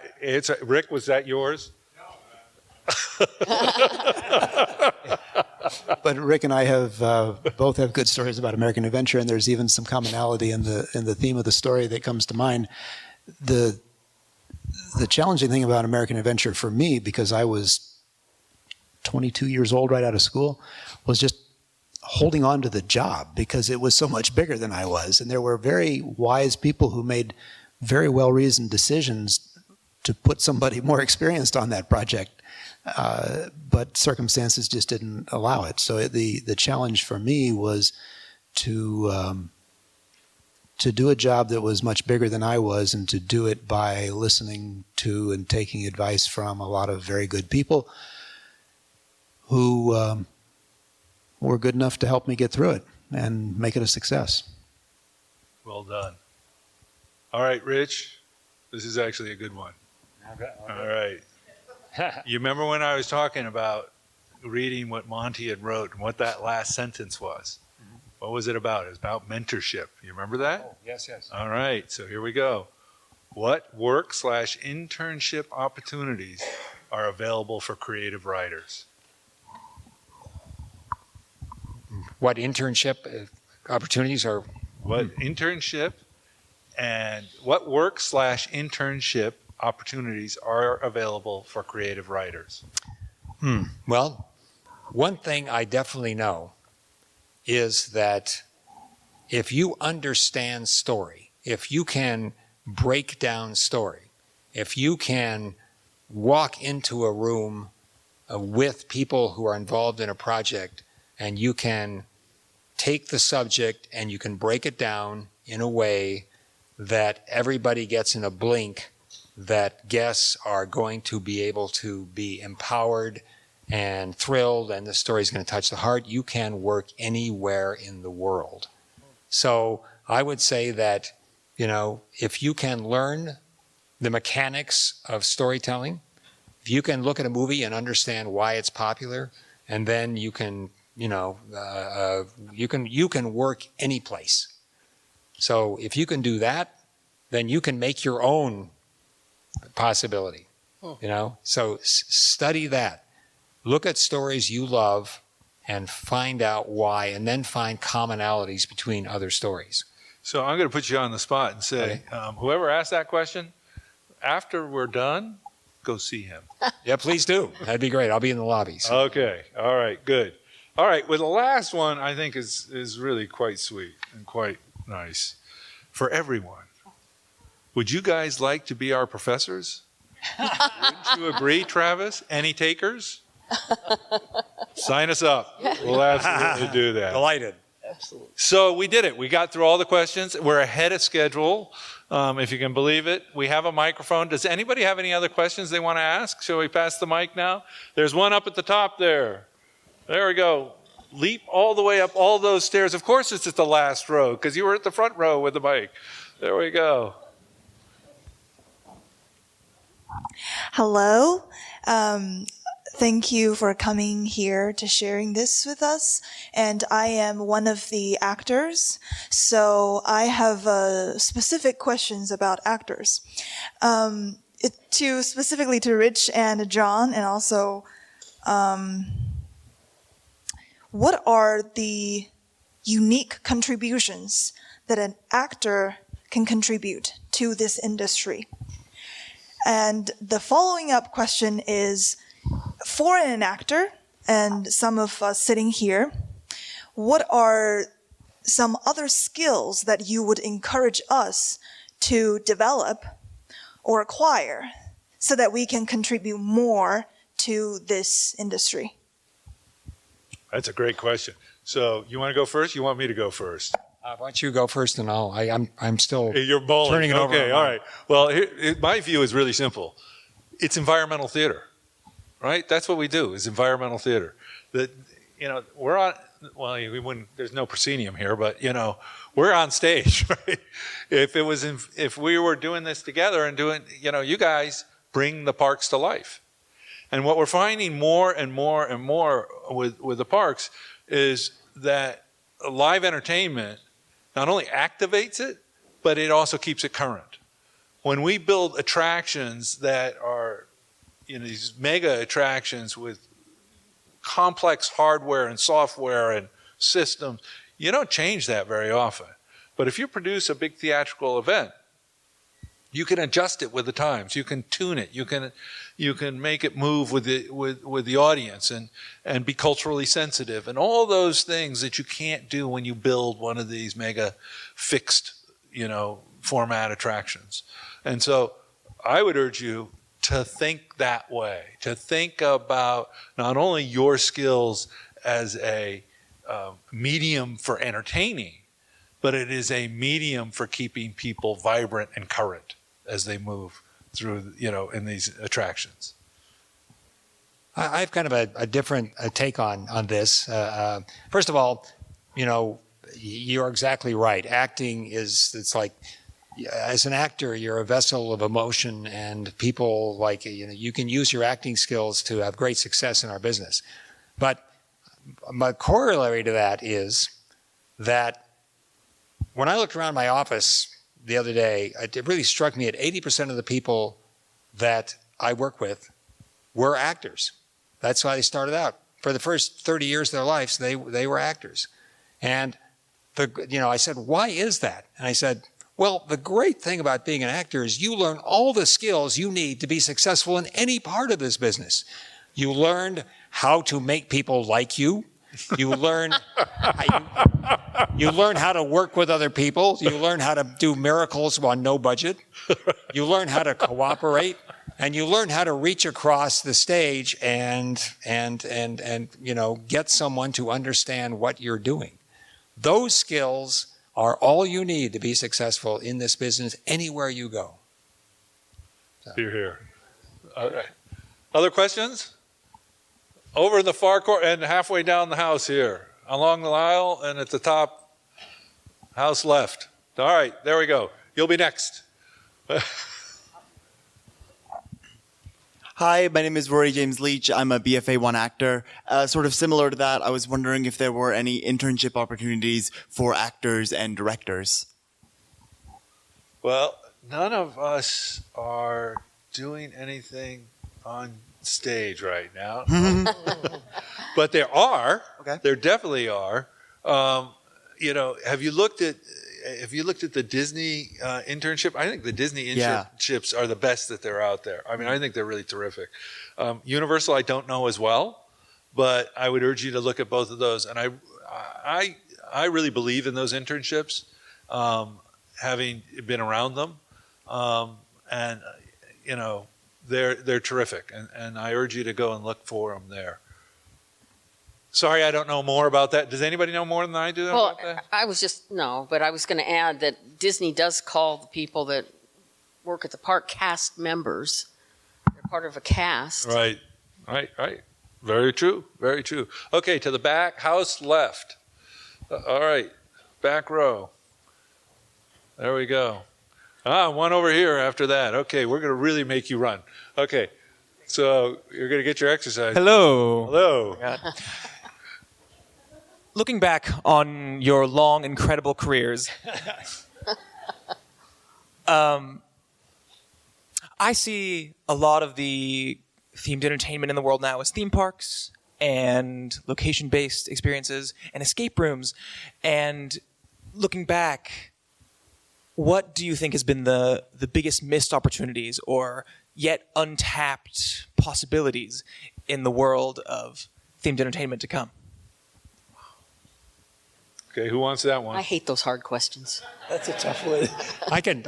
Rick, was that yours?
But Rick and I have both have good stories about American Adventure, and there's even some commonality in the theme of the story that comes to mind. The challenging thing about American Adventure for me, because I was 22 years old right out of school, was just holding on to the job because it was so much bigger than I was. And there were very wise people who made very well-reasoned decisions to put somebody more experienced on that project. But circumstances just didn't allow it. So the challenge for me was to do a job that was much bigger than I was, and to do it by listening to and taking advice from a lot of very good people who were good enough to help me get through it and make it a success.
Well done. All right, Rich, this is actually a good one.
Okay.
All right. You remember when I was talking about reading what Monty had wrote and what that last sentence was? What was it about? It was about mentorship. You remember that?
Oh, yes, yes.
All right, so here we go. What work/internship opportunities are available for creative writers?
What internship opportunities are?
What internship and what work/internship opportunities are available for creative writers?
Well, one thing I definitely know is that if you understand story, if you can break down story, if you can walk into a room with people who are involved in a project and you can take the subject and you can break it down in a way that everybody gets in a blink, that guests are going to be able to be empowered and thrilled, and the story is going to touch the heart, you can work anywhere in the world. So I would say that, if you can learn the mechanics of storytelling, if you can look at a movie and understand why it's popular, and then you can, you can work any place. So if you can do that, then you can make your own possibility, So study that. Look at stories you love and find out why, and then find commonalities between other stories.
So I'm going to put you on the spot and say, whoever asked that question, after we're done, go see him.
Yeah, please do. That'd be great. I'll be in the lobbies.
Okay. All right. Good. All right. Well, the last one I think is really quite sweet and quite nice for everyone. Would you guys like to be our professors? Wouldn't you agree, Travis? Any takers? Sign us up. We'll absolutely do that.
Delighted.
Absolutely.
So we did it. We got through all the questions. We're ahead of schedule, if you can believe it. We have a microphone. Does anybody have any other questions they want to ask? Shall we pass the mic now? There's one up at the top there. There we go. Leap all the way up all those stairs. Of course it's at the last row because you were at the front row with the mic. There we go.
Hello. Thank you for coming here to sharing this with us. And I am one of the actors, so I have specific questions about actors. Specifically to Rich and John, and also, what are the unique contributions that an actor can contribute to this industry? And the following up question is, for an actor, and some of us sitting here, what are some other skills that you would encourage us to develop or acquire so that we can contribute more to this industry?
That's a great question. So you want to go first? You want me to go first?
Why don't you go first, and I'm still
You're bowling.
turning it over.
Okay, all right. Well, my view is really simple. It's environmental theater, right? That's what we do. Is environmental theater. That we're on. Well, we wouldn't. There's no proscenium here, but we're on stage, right? If we were doing this together and doing, you guys bring the parks to life. And what we're finding more and more and more with the parks is that live entertainment not only activates it, but it also keeps it current. When we build attractions that are, these mega attractions with complex hardware and software and systems, you don't change that very often. But if you produce a big theatrical event, you can adjust it with the times. You can tune it. You can make it move with the audience and be culturally sensitive and all those things that you can't do when you build one of these mega fixed, format attractions. And so I would urge you to think that way, to think about not only your skills as a medium for entertaining, but it is a medium for keeping people vibrant and current as they move through, in these attractions.
I've kind of a different take on this. First of all, you're exactly right. Acting it's like, as an actor, you're a vessel of emotion, and people you can use your acting skills to have great success in our business. But my corollary to that is that when I looked around my office the other day, it really struck me that 80% of the people that I work with were actors. That's why they started out. For the first 30 years of their lives, they were actors. And I said, why is that? And I said, well, the great thing about being an actor is you learn all the skills you need to be successful in any part of this business. You learn how to make people like you. You learn you learn how to work with other people. You learn how to do miracles on no budget. You learn how to cooperate, and you learn how to reach across the stage and get someone to understand what you're doing. Those skills are all you need to be successful in this business anywhere you go. So.
You're here. All right. Other questions? Over in the far corner and halfway down the house here, along the aisle and at the top, house left. All right, there we go. You'll be next.
Hi, my name is Rory James Leach. I'm a BFA 1 actor. Sort of similar to that, I was wondering if there were any internship opportunities for actors and directors.
Well, none of us are doing anything on stage right now. But there are. Okay. There definitely are. Have you looked at the Disney internship? I think the Disney internships are the best that they're out there. I mean, I think they're really terrific. Universal, I don't know as well, but I would urge you to look at both of those. And I really believe in those internships, having been around them, they're terrific. And I urge you to go and look for them there. Sorry, I don't know more about that. Does anybody know more than I do about that?
I was going to add that Disney does call the people that work at the park cast members. They're part of a cast.
Right. Very true. Okay, to the back, house left. All right, back row. There we go. One over here after that. Okay, we're going to really make you run. Okay, so you're going to get your exercise.
Hello.
Yeah.
Looking back on your long, incredible careers, I see a lot of the themed entertainment in the world now as theme parks and location-based experiences and escape rooms. And looking back, what do you think has been the biggest missed opportunities or yet untapped possibilities in the world of themed entertainment to come?
Okay, who wants that one?
I hate those hard questions.
That's a tough one.
I can,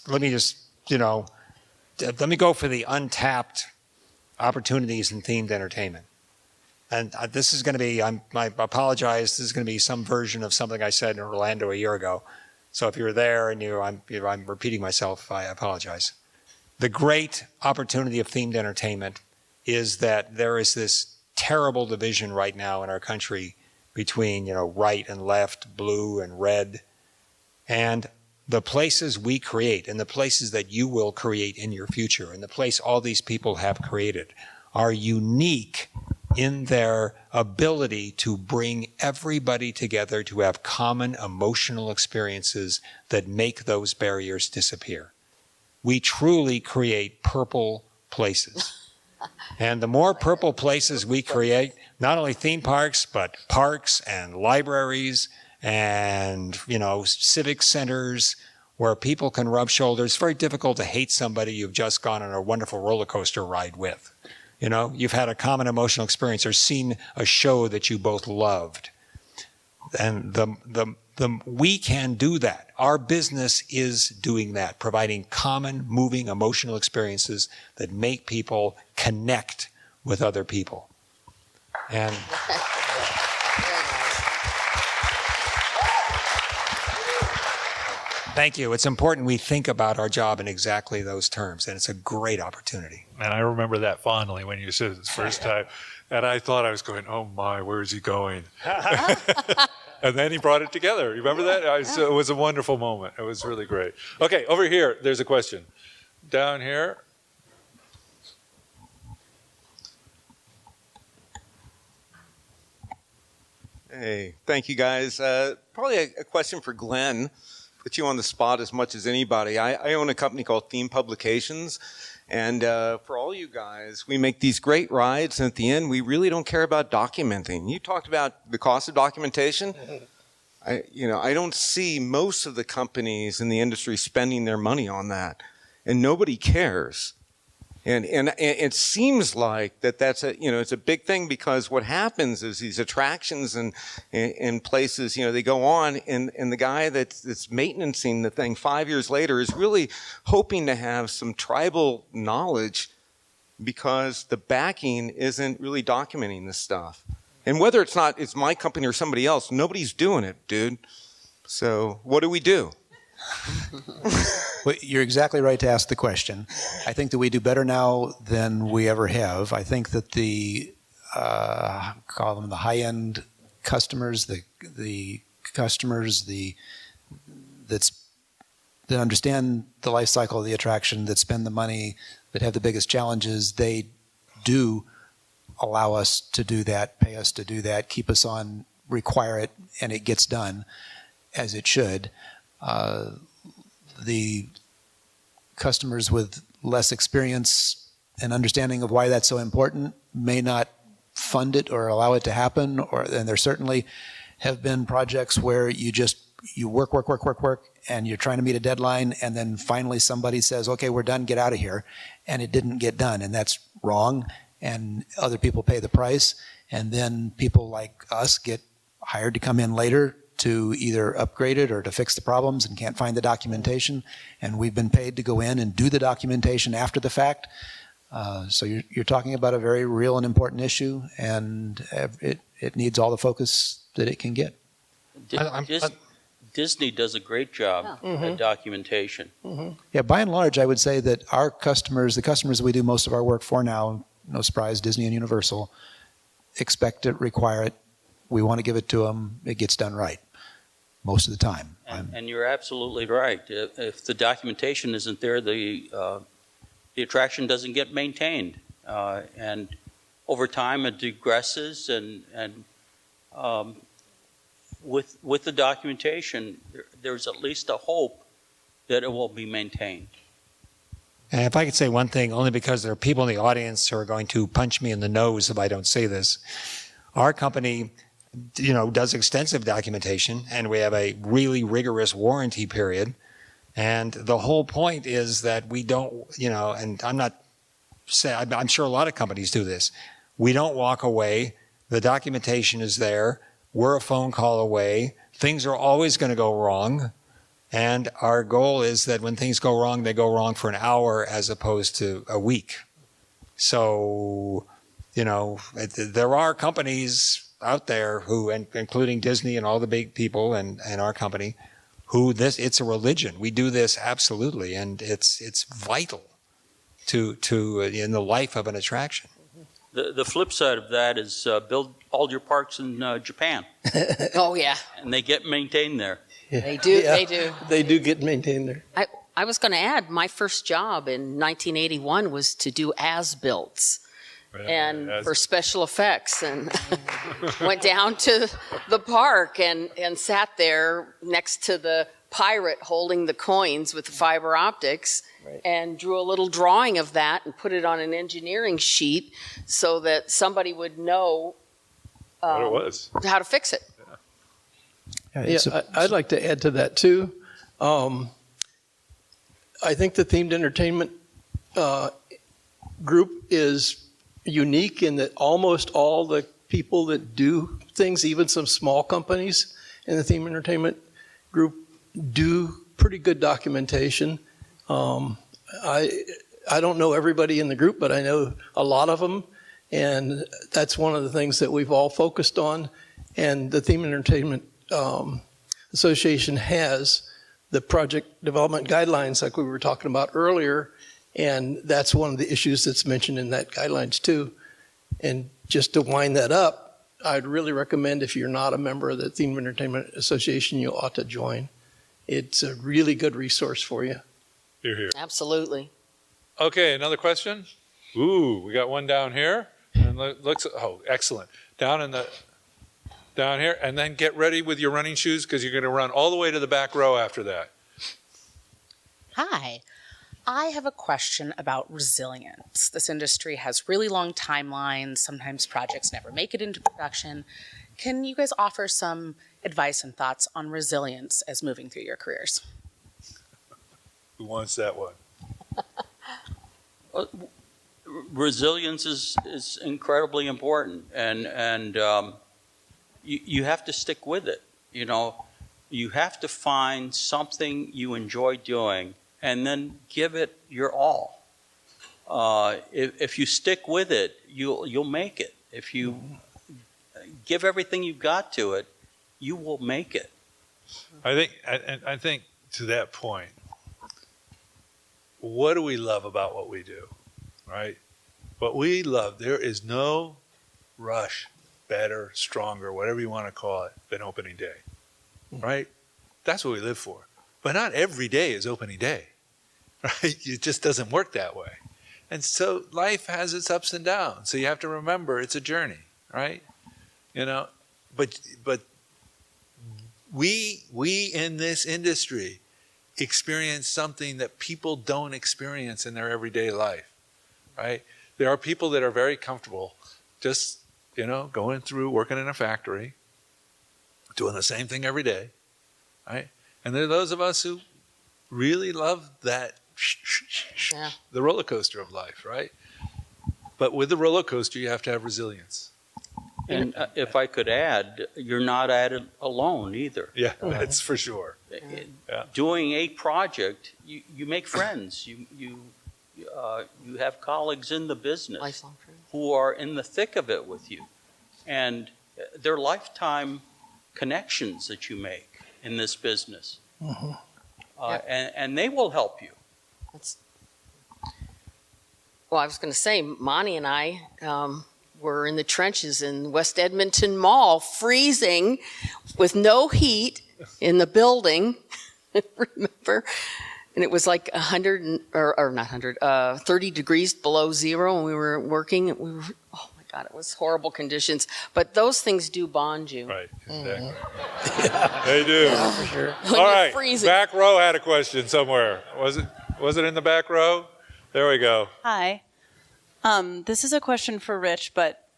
let me just, let me go for the untapped opportunities in themed entertainment. And this is going to be, I apologize, this is going to be some version of something I said in Orlando a year ago. So if you're there and I'm repeating myself, I apologize. The great opportunity of themed entertainment is that there is this terrible division right now in our country between, right and left, blue and red. And the places we create and the places that you will create in your future and the place all these people have created are unique in their ability to bring everybody together to have common emotional experiences that make those barriers disappear. We truly create purple places. And the more purple places we create, not only theme parks, but parks and libraries and, civic centers where people can rub shoulders. It's very difficult to hate somebody you've just gone on a wonderful roller coaster ride with. You've had a common emotional experience or seen a show that you both loved. And we can do that. Our business is doing that, providing common, moving, emotional experiences that make people connect with other people. And thank you. It's important we think about our job in exactly those terms, and it's a great opportunity.
And I remember that fondly when you said it the first time. And I thought I was going, oh my, where is he going? And then he brought it together. You remember that? It was a wonderful moment. It was really great. Okay, over here, there's a question. Down here.
Hey, thank you guys. Probably a question for Glenn. Put you on the spot as much as anybody. I own a company called Theme Publications, and for all you guys, we make these great rides, and at the end, we really don't care about documenting. You talked about the cost of documentation. I don't see most of the companies in the industry spending their money on that, and nobody cares. And it seems like that's it's a big thing, because what happens is these attractions and places, they go on, and the guy that's maintaining the thing 5 years later is really hoping to have some tribal knowledge, because the backing isn't really documenting this stuff. And whether it's my company or somebody else, nobody's doing it, dude. So what do we do?
Well, you're exactly right to ask the question. I think that we do better now than we ever have. I think that the call them the high-end customers, the customers that understand the life cycle of the attraction, that spend the money, that have the biggest challenges, they do allow us to do that, pay us to do that, keep us on, require it, and it gets done as it should. The customers with less experience and understanding of why that's so important may not fund it or allow it to happen. And there certainly have been projects where you work, and you're trying to meet a deadline, and then finally somebody says, okay, we're done, get out of here. And it didn't get done, and that's wrong. And other people pay the price. And then people like us get hired to come in later to either upgrade it or to fix the problems and can't find the documentation. And we've been paid to go in and do the documentation after the fact. So you're talking about a very real and important issue, and it needs all the focus that it can get.
Disney does a great job at documentation.
Yeah, by and large, I would say that our customers, the customers that we do most of our work for now, no surprise, Disney and Universal, expect it, require it. We want to give it to them. It gets done right most of the time.
And you're absolutely right. If the documentation isn't there, the attraction doesn't get maintained, and over time it digresses. And with the documentation, there's at least a hope that it will be maintained.
And if I could say one thing, only because there are people in the audience who are going to punch me in the nose if I don't say this. Our company, does extensive documentation, and we have a really rigorous warranty period. And the whole point is that we don't, and I'm sure a lot of companies do this. We don't walk away. The documentation is there. We're a phone call away. Things are always going to go wrong. And our goal is that when things go wrong, they go wrong for an hour as opposed to a week. So, there are companies out there who, including Disney and all the big people and our company, it's a religion. We do this absolutely, and it's vital to in the life of an attraction.
The flip side of that is build all your parks in Japan.
Oh, yeah.
And they get maintained there.
Yeah.
They do.
Yeah,
They do.
They do get maintained there.
I was going to add, my first job in 1981 was to do as-builts. And for special effects, and went down to the park and sat there next to the pirate holding the coins with the fiber optics, and drew a little drawing of that and put it on an engineering sheet so that somebody would know
what it was,
how to fix it.
I'd like to add to that too. I think the themed entertainment group is unique in that almost all the people that do things, even some small companies in the theme entertainment group, do pretty good documentation. I don't know everybody in the group, but I know a lot of them, and that's one of the things that we've all focused on. And the Theme Entertainment Association has the project development guidelines like we were talking about earlier, and that's one of the issues that's mentioned in that guidelines too. And just to wind that up, I'd really recommend, if you're not a member of the Theme Entertainment Association, you ought to join. It's a really good resource for you.
You're here.
Absolutely.
Okay, another question? Ooh, we got one down here. And looks, oh, excellent. Down in the, down here, and then get ready with your running shoes because you're going to run all the way to the back row after that.
Hi. I have a question about resilience. This industry has really long timelines. Sometimes projects never make it into production. Can you guys offer some advice and thoughts on resilience as moving through your careers?
Who wants that one?
Resilience is incredibly important, and you have to stick with it. You know, you have to find something you enjoy doing and then give it your all. If you stick with it, you'll make it. If you give everything you've got to it, you will make it.
I think to that point, what do we love about what we do, right? What we love, there is no rush, better, stronger, whatever you want to call it, than opening day, right? That's what we live for. But not every day is opening day, right? It just doesn't work that way. And so life has its ups and downs. So you have to remember it's a journey, right? You know, but we in this industry experience something that people don't experience in their everyday life, right? There are people that are very comfortable just, you know, going through, working in a factory, doing the same thing every day, right? And there are those of us who really love that, the roller coaster of life, right? But with the roller coaster, you have to have resilience.
And if I could add, you're not at it alone either.
Yeah, that's for sure. Yeah.
Doing a project, you make friends. You have colleagues in the business who are in the thick of it with you. And they're lifetime connections that you make in this business. And they will help you.
Well, I was going to say, Monty and I were in the trenches in West Edmonton Mall, freezing with no heat in the building. Remember? And it was like 30 degrees below zero, and we were working. Oh my God, it was horrible conditions. But those things do bond you.
Right, exactly. They do.
Yeah, for sure.
All right, back row had a question somewhere. Was it in the back row? There we go.
Hi. This is a question for Rich, but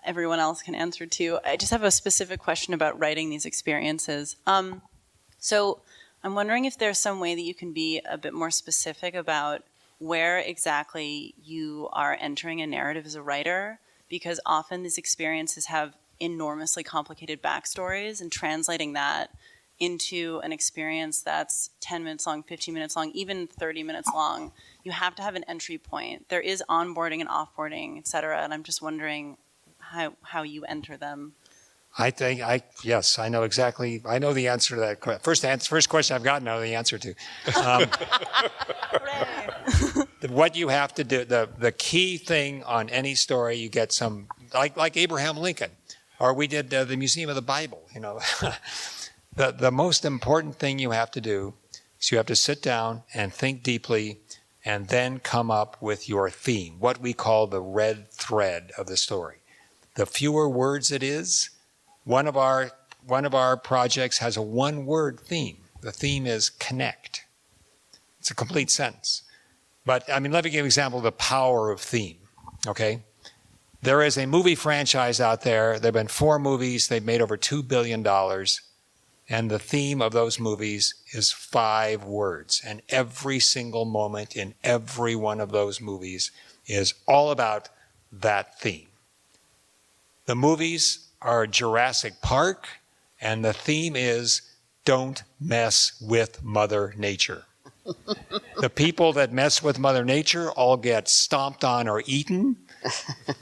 everyone else can answer too. I just have a specific question about writing these experiences. So I'm wondering if there's some way that you can be a bit more specific about where exactly you are entering a narrative as a writer, because often these experiences have enormously complicated backstories, and translating that into an experience that's 10 minutes long, 15 minutes long, even 30 minutes long, you have to have an entry point. There is onboarding and offboarding, et cetera, and I'm just wondering how you enter them.
Yes, I know exactly. I know the answer to that question. First question I've got, I know the answer to. What you have to do, the key thing on any story, you get some, like Abraham Lincoln, or we did the Museum of the Bible, you know. The most important thing you have to do is you have to sit down and think deeply and then come up with your theme, what we call the red thread of the story. The fewer words it is, one of our projects has a one-word theme. The theme is connect. It's a complete sentence. But, I mean, let me give you an example of the power of theme, okay? There is a movie franchise out there. There have been 4 movies. They've made over $2 billion. And the theme of those movies is 5 words. And every single moment in every one of those movies is all about that theme. The movies are Jurassic Park, and the theme is don't mess with Mother Nature. The people that mess with Mother Nature all get stomped on or eaten.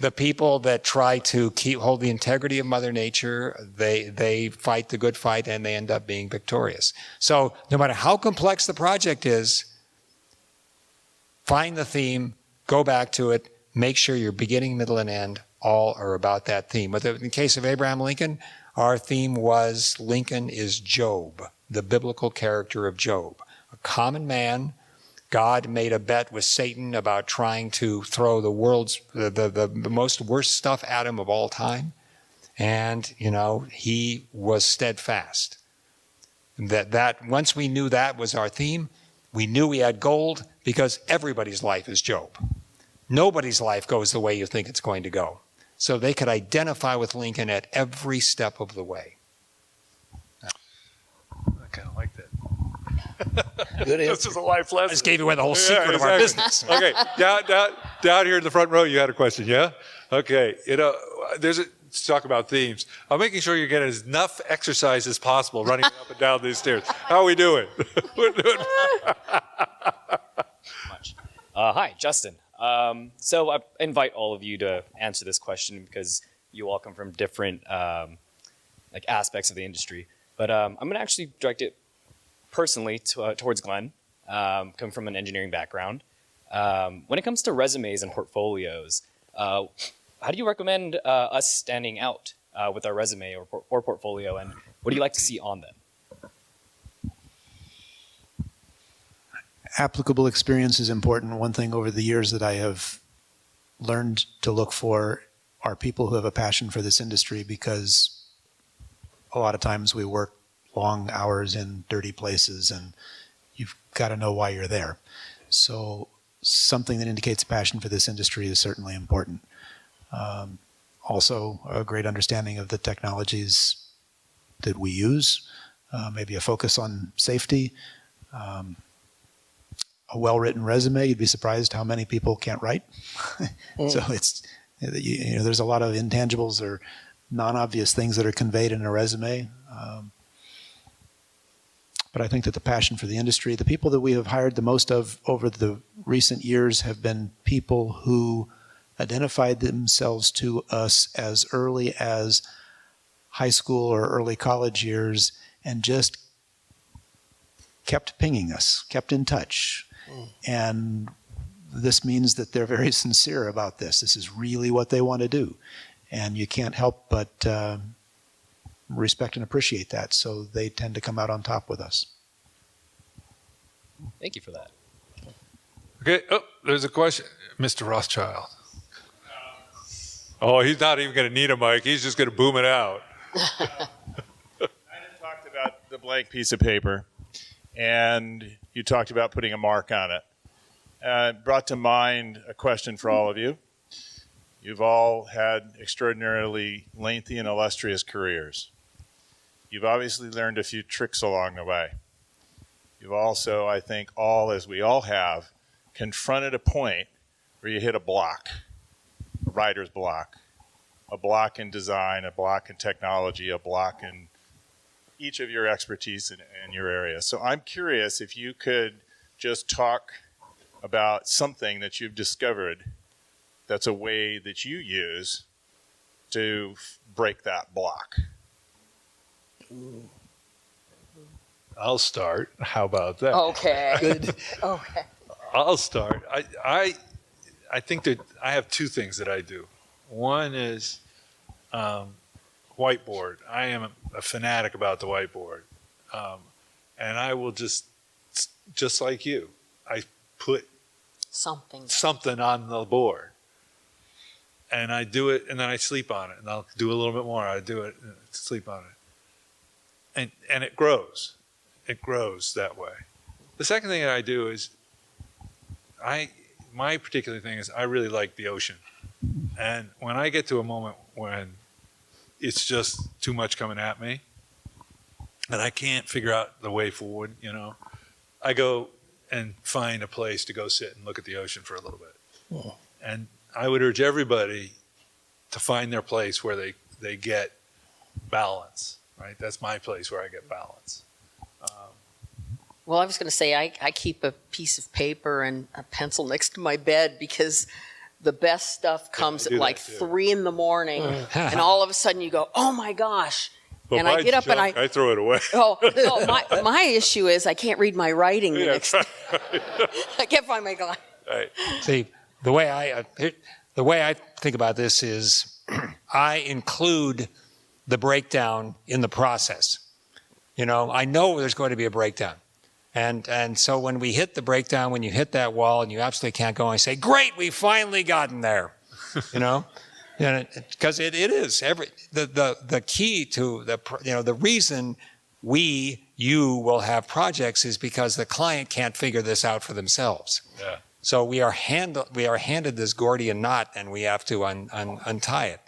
The people that try to hold the integrity of Mother Nature, they fight the good fight and they end up being victorious. So no matter how complex the project is, find the theme, go back to it, make sure your beginning, middle, and end all are about that theme. But in the case of Abraham Lincoln, our theme was Lincoln is Job, the biblical character of Job. A common man. God made a bet with Satan about trying to throw the world's, the most worst stuff at him of all time. And, he was steadfast. That once we knew that was our theme, we knew we had gold, because everybody's life is Job. Nobody's life goes the way you think it's going to go. So they could identify with Lincoln at every step of the way.
I kind of like that.
Good answer.
This is a life lesson.
I just gave away the whole secret of our business.
Okay, down here in the front row, you had a question, yeah? Okay, let's talk about themes. I'm making sure you're getting enough exercise as possible running up and down these stairs. How are we doing? We're doing
Hi, Justin. So I invite all of you to answer this question because you all come from different aspects of the industry. But I'm going to actually direct it personally towards Glenn, come from an engineering background. When it comes to resumes and portfolios, how do you recommend us standing out with our resume or portfolio, and what do you like to see on them?
Applicable experience is important. One thing over the years that I have learned to look for are people who have a passion for this industry, because a lot of times we work long hours in dirty places and you've got to know why you're there. So something that indicates passion for this industry is certainly important. Also, a great understanding of the technologies that we use, maybe a focus on safety, a well-written resume. You'd be surprised how many people can't write. So it's, there's a lot of intangibles or non-obvious things that are conveyed in a resume. But I think that the passion for the industry, the people that we have hired the most of over the recent years have been people who identified themselves to us as early as high school or early college years and just kept pinging us, kept in touch. And this means that they're very sincere about this. This is really what they want to do. And you can't help but respect and appreciate that. So they tend to come out on top with us.
Thank you for that.
Okay, there's a question. Mr. Rothschild. Oh, he's not even going to need a mic. He's just going to boom it out.
I talked about the blank piece of paper, and you talked about putting a mark on it. It brought to mind a question for all of you. You've all had extraordinarily lengthy and illustrious careers. You've obviously learned a few tricks along the way. You've also, I think, as we all have, confronted a point where you hit a block, a writer's block, a block in design, a block in technology, a block in each of your expertise in your area. So I'm curious if you could just talk about something that you've discovered that's a way that you use to break that block.
I'll start. How about that?
Okay.
Good.
Okay.
I'll start. I think that I have two things that I do. One is whiteboard. I am a fanatic about the whiteboard. And I will just like you, I put something on the board. And I do it, and then I sleep on it. And I'll do a little bit more. I do it, and sleep on it. And it grows. It grows that way. The second thing that I do is my particular thing is I really like the ocean. And when I get to a moment when it's just too much coming at me and I can't figure out the way forward, I go and find a place to go sit and look at the ocean for a little bit.
Oh.
And I would urge everybody to find their place where they get balance, right? That's my place where I get balance.
Well, I was going to say I keep a piece of paper and a pencil next to my bed because the best stuff comes at like 3 a.m. and all of a sudden you go, oh my gosh.
But
and I get up and
I throw it away.
Oh, no, my issue is I can't read my writing the next day. I can't find my glass.
Right.
See, the way I think about this is I include the breakdown in the process. I know there's going to be a breakdown. And so when we hit the breakdown, when you hit that wall and you absolutely can't go, I say, great, we've finally gotten there. Because it is the key to the reason you will have projects is because the client can't figure this out for themselves.
Yeah.
So we are handed this Gordian knot, and we have to untie it.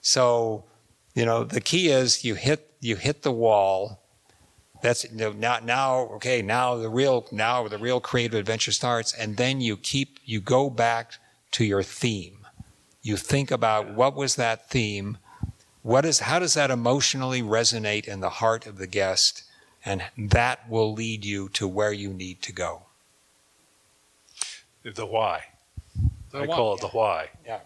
So, the key is you hit the wall. That's now the real creative adventure starts, and then you go back to your theme. You think about what was that theme, how does that emotionally resonate in the heart of the guest, and that will lead you to where you need to go.
The why. I call it the why.
Yeah.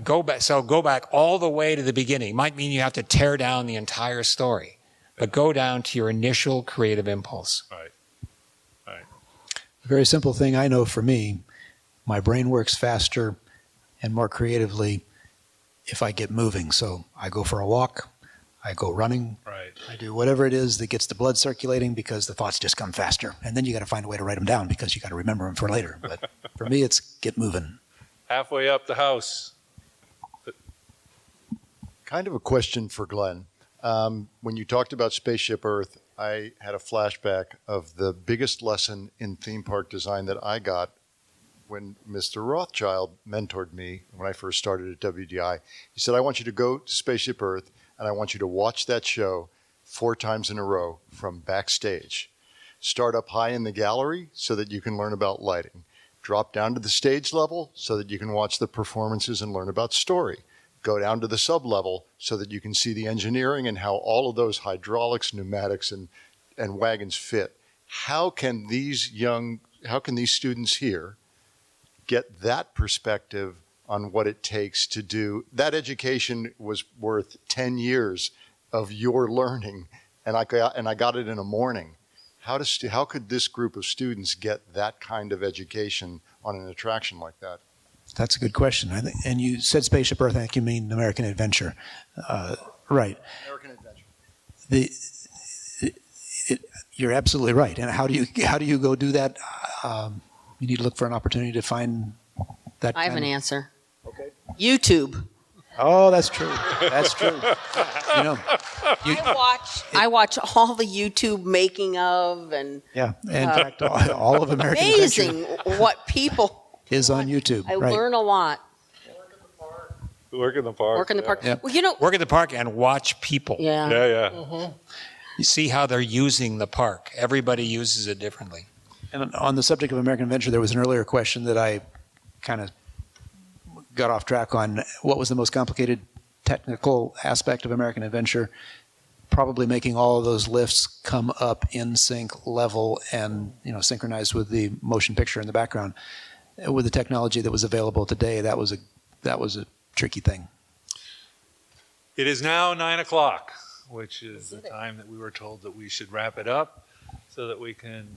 Go back all the way to the beginning. Might mean you have to tear down the entire story, but go down to your initial creative impulse.
Right.
A very simple thing I know for me, my brain works faster and more creatively if I get moving. So I go for a walk, I go running,
right.
I do whatever it is that gets the blood circulating because the thoughts just come faster. And then you got to find a way to write them down because you got to remember them for later. But for me, it's get moving.
Halfway up the house.
Kind of a question for Glenn. When you talked about Spaceship Earth, I had a flashback of the biggest lesson in theme park design that I got when Mr. Rothschild mentored me when I first started at WDI. He said, I want you to go to Spaceship Earth and I want you to watch that show 4 times in a row from backstage. Start up high in the gallery so that you can learn about lighting. Drop down to the stage level so that you can watch the performances and learn about story. Go down to the sub-level so that you can see the engineering and how all of those hydraulics, pneumatics, and wagons fit. How can these students here get that perspective on what it takes to do? That education was worth 10 years of your learning, and I got it in a morning. How could this group of students get that kind of education on an attraction like that?
That's a good question. I think, and you said Spaceship Earth. I think you mean American Adventure, right?
American Adventure.
You're absolutely right. And how do you go do that? You need to look for an opportunity to find that.
I have an answer.
Okay.
YouTube.
Oh, that's true. That's true.
I watch all the YouTube making of and.
Yeah, in fact, all of American
amazing
Adventure
what people
is on YouTube.
I
right.
learn a lot.
Work in the park.
Work in the park.
Yep.
Well,
Work in the park and watch people.
Yeah.
Yeah.
Mm-hmm.
You see how they're using the park. Everybody uses it differently.
And on the subject of American Adventure, there was an earlier question that I kind of got off track on. What was the most complicated technical aspect of American Adventure? Probably making all of those lifts come up in sync level and synchronized with the motion picture in the background. With the technology that was available today, that was a tricky thing.
It is now 9 o'clock, which is the time that we were told that we should wrap it up so that we can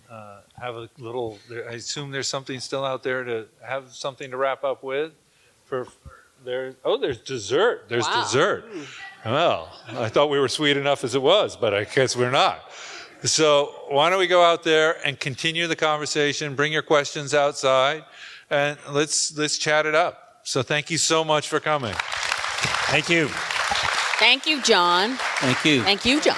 have a little, I assume there's something still out there to have something to wrap up with. There's dessert. There's dessert. Well, I thought we were sweet enough as it was, but I guess we're not. So why don't we go out there and continue the conversation, bring your questions outside, and let's chat it up. So thank you so much for coming.
Thank you.
Thank you, John.
Thank you.
Thank you, John.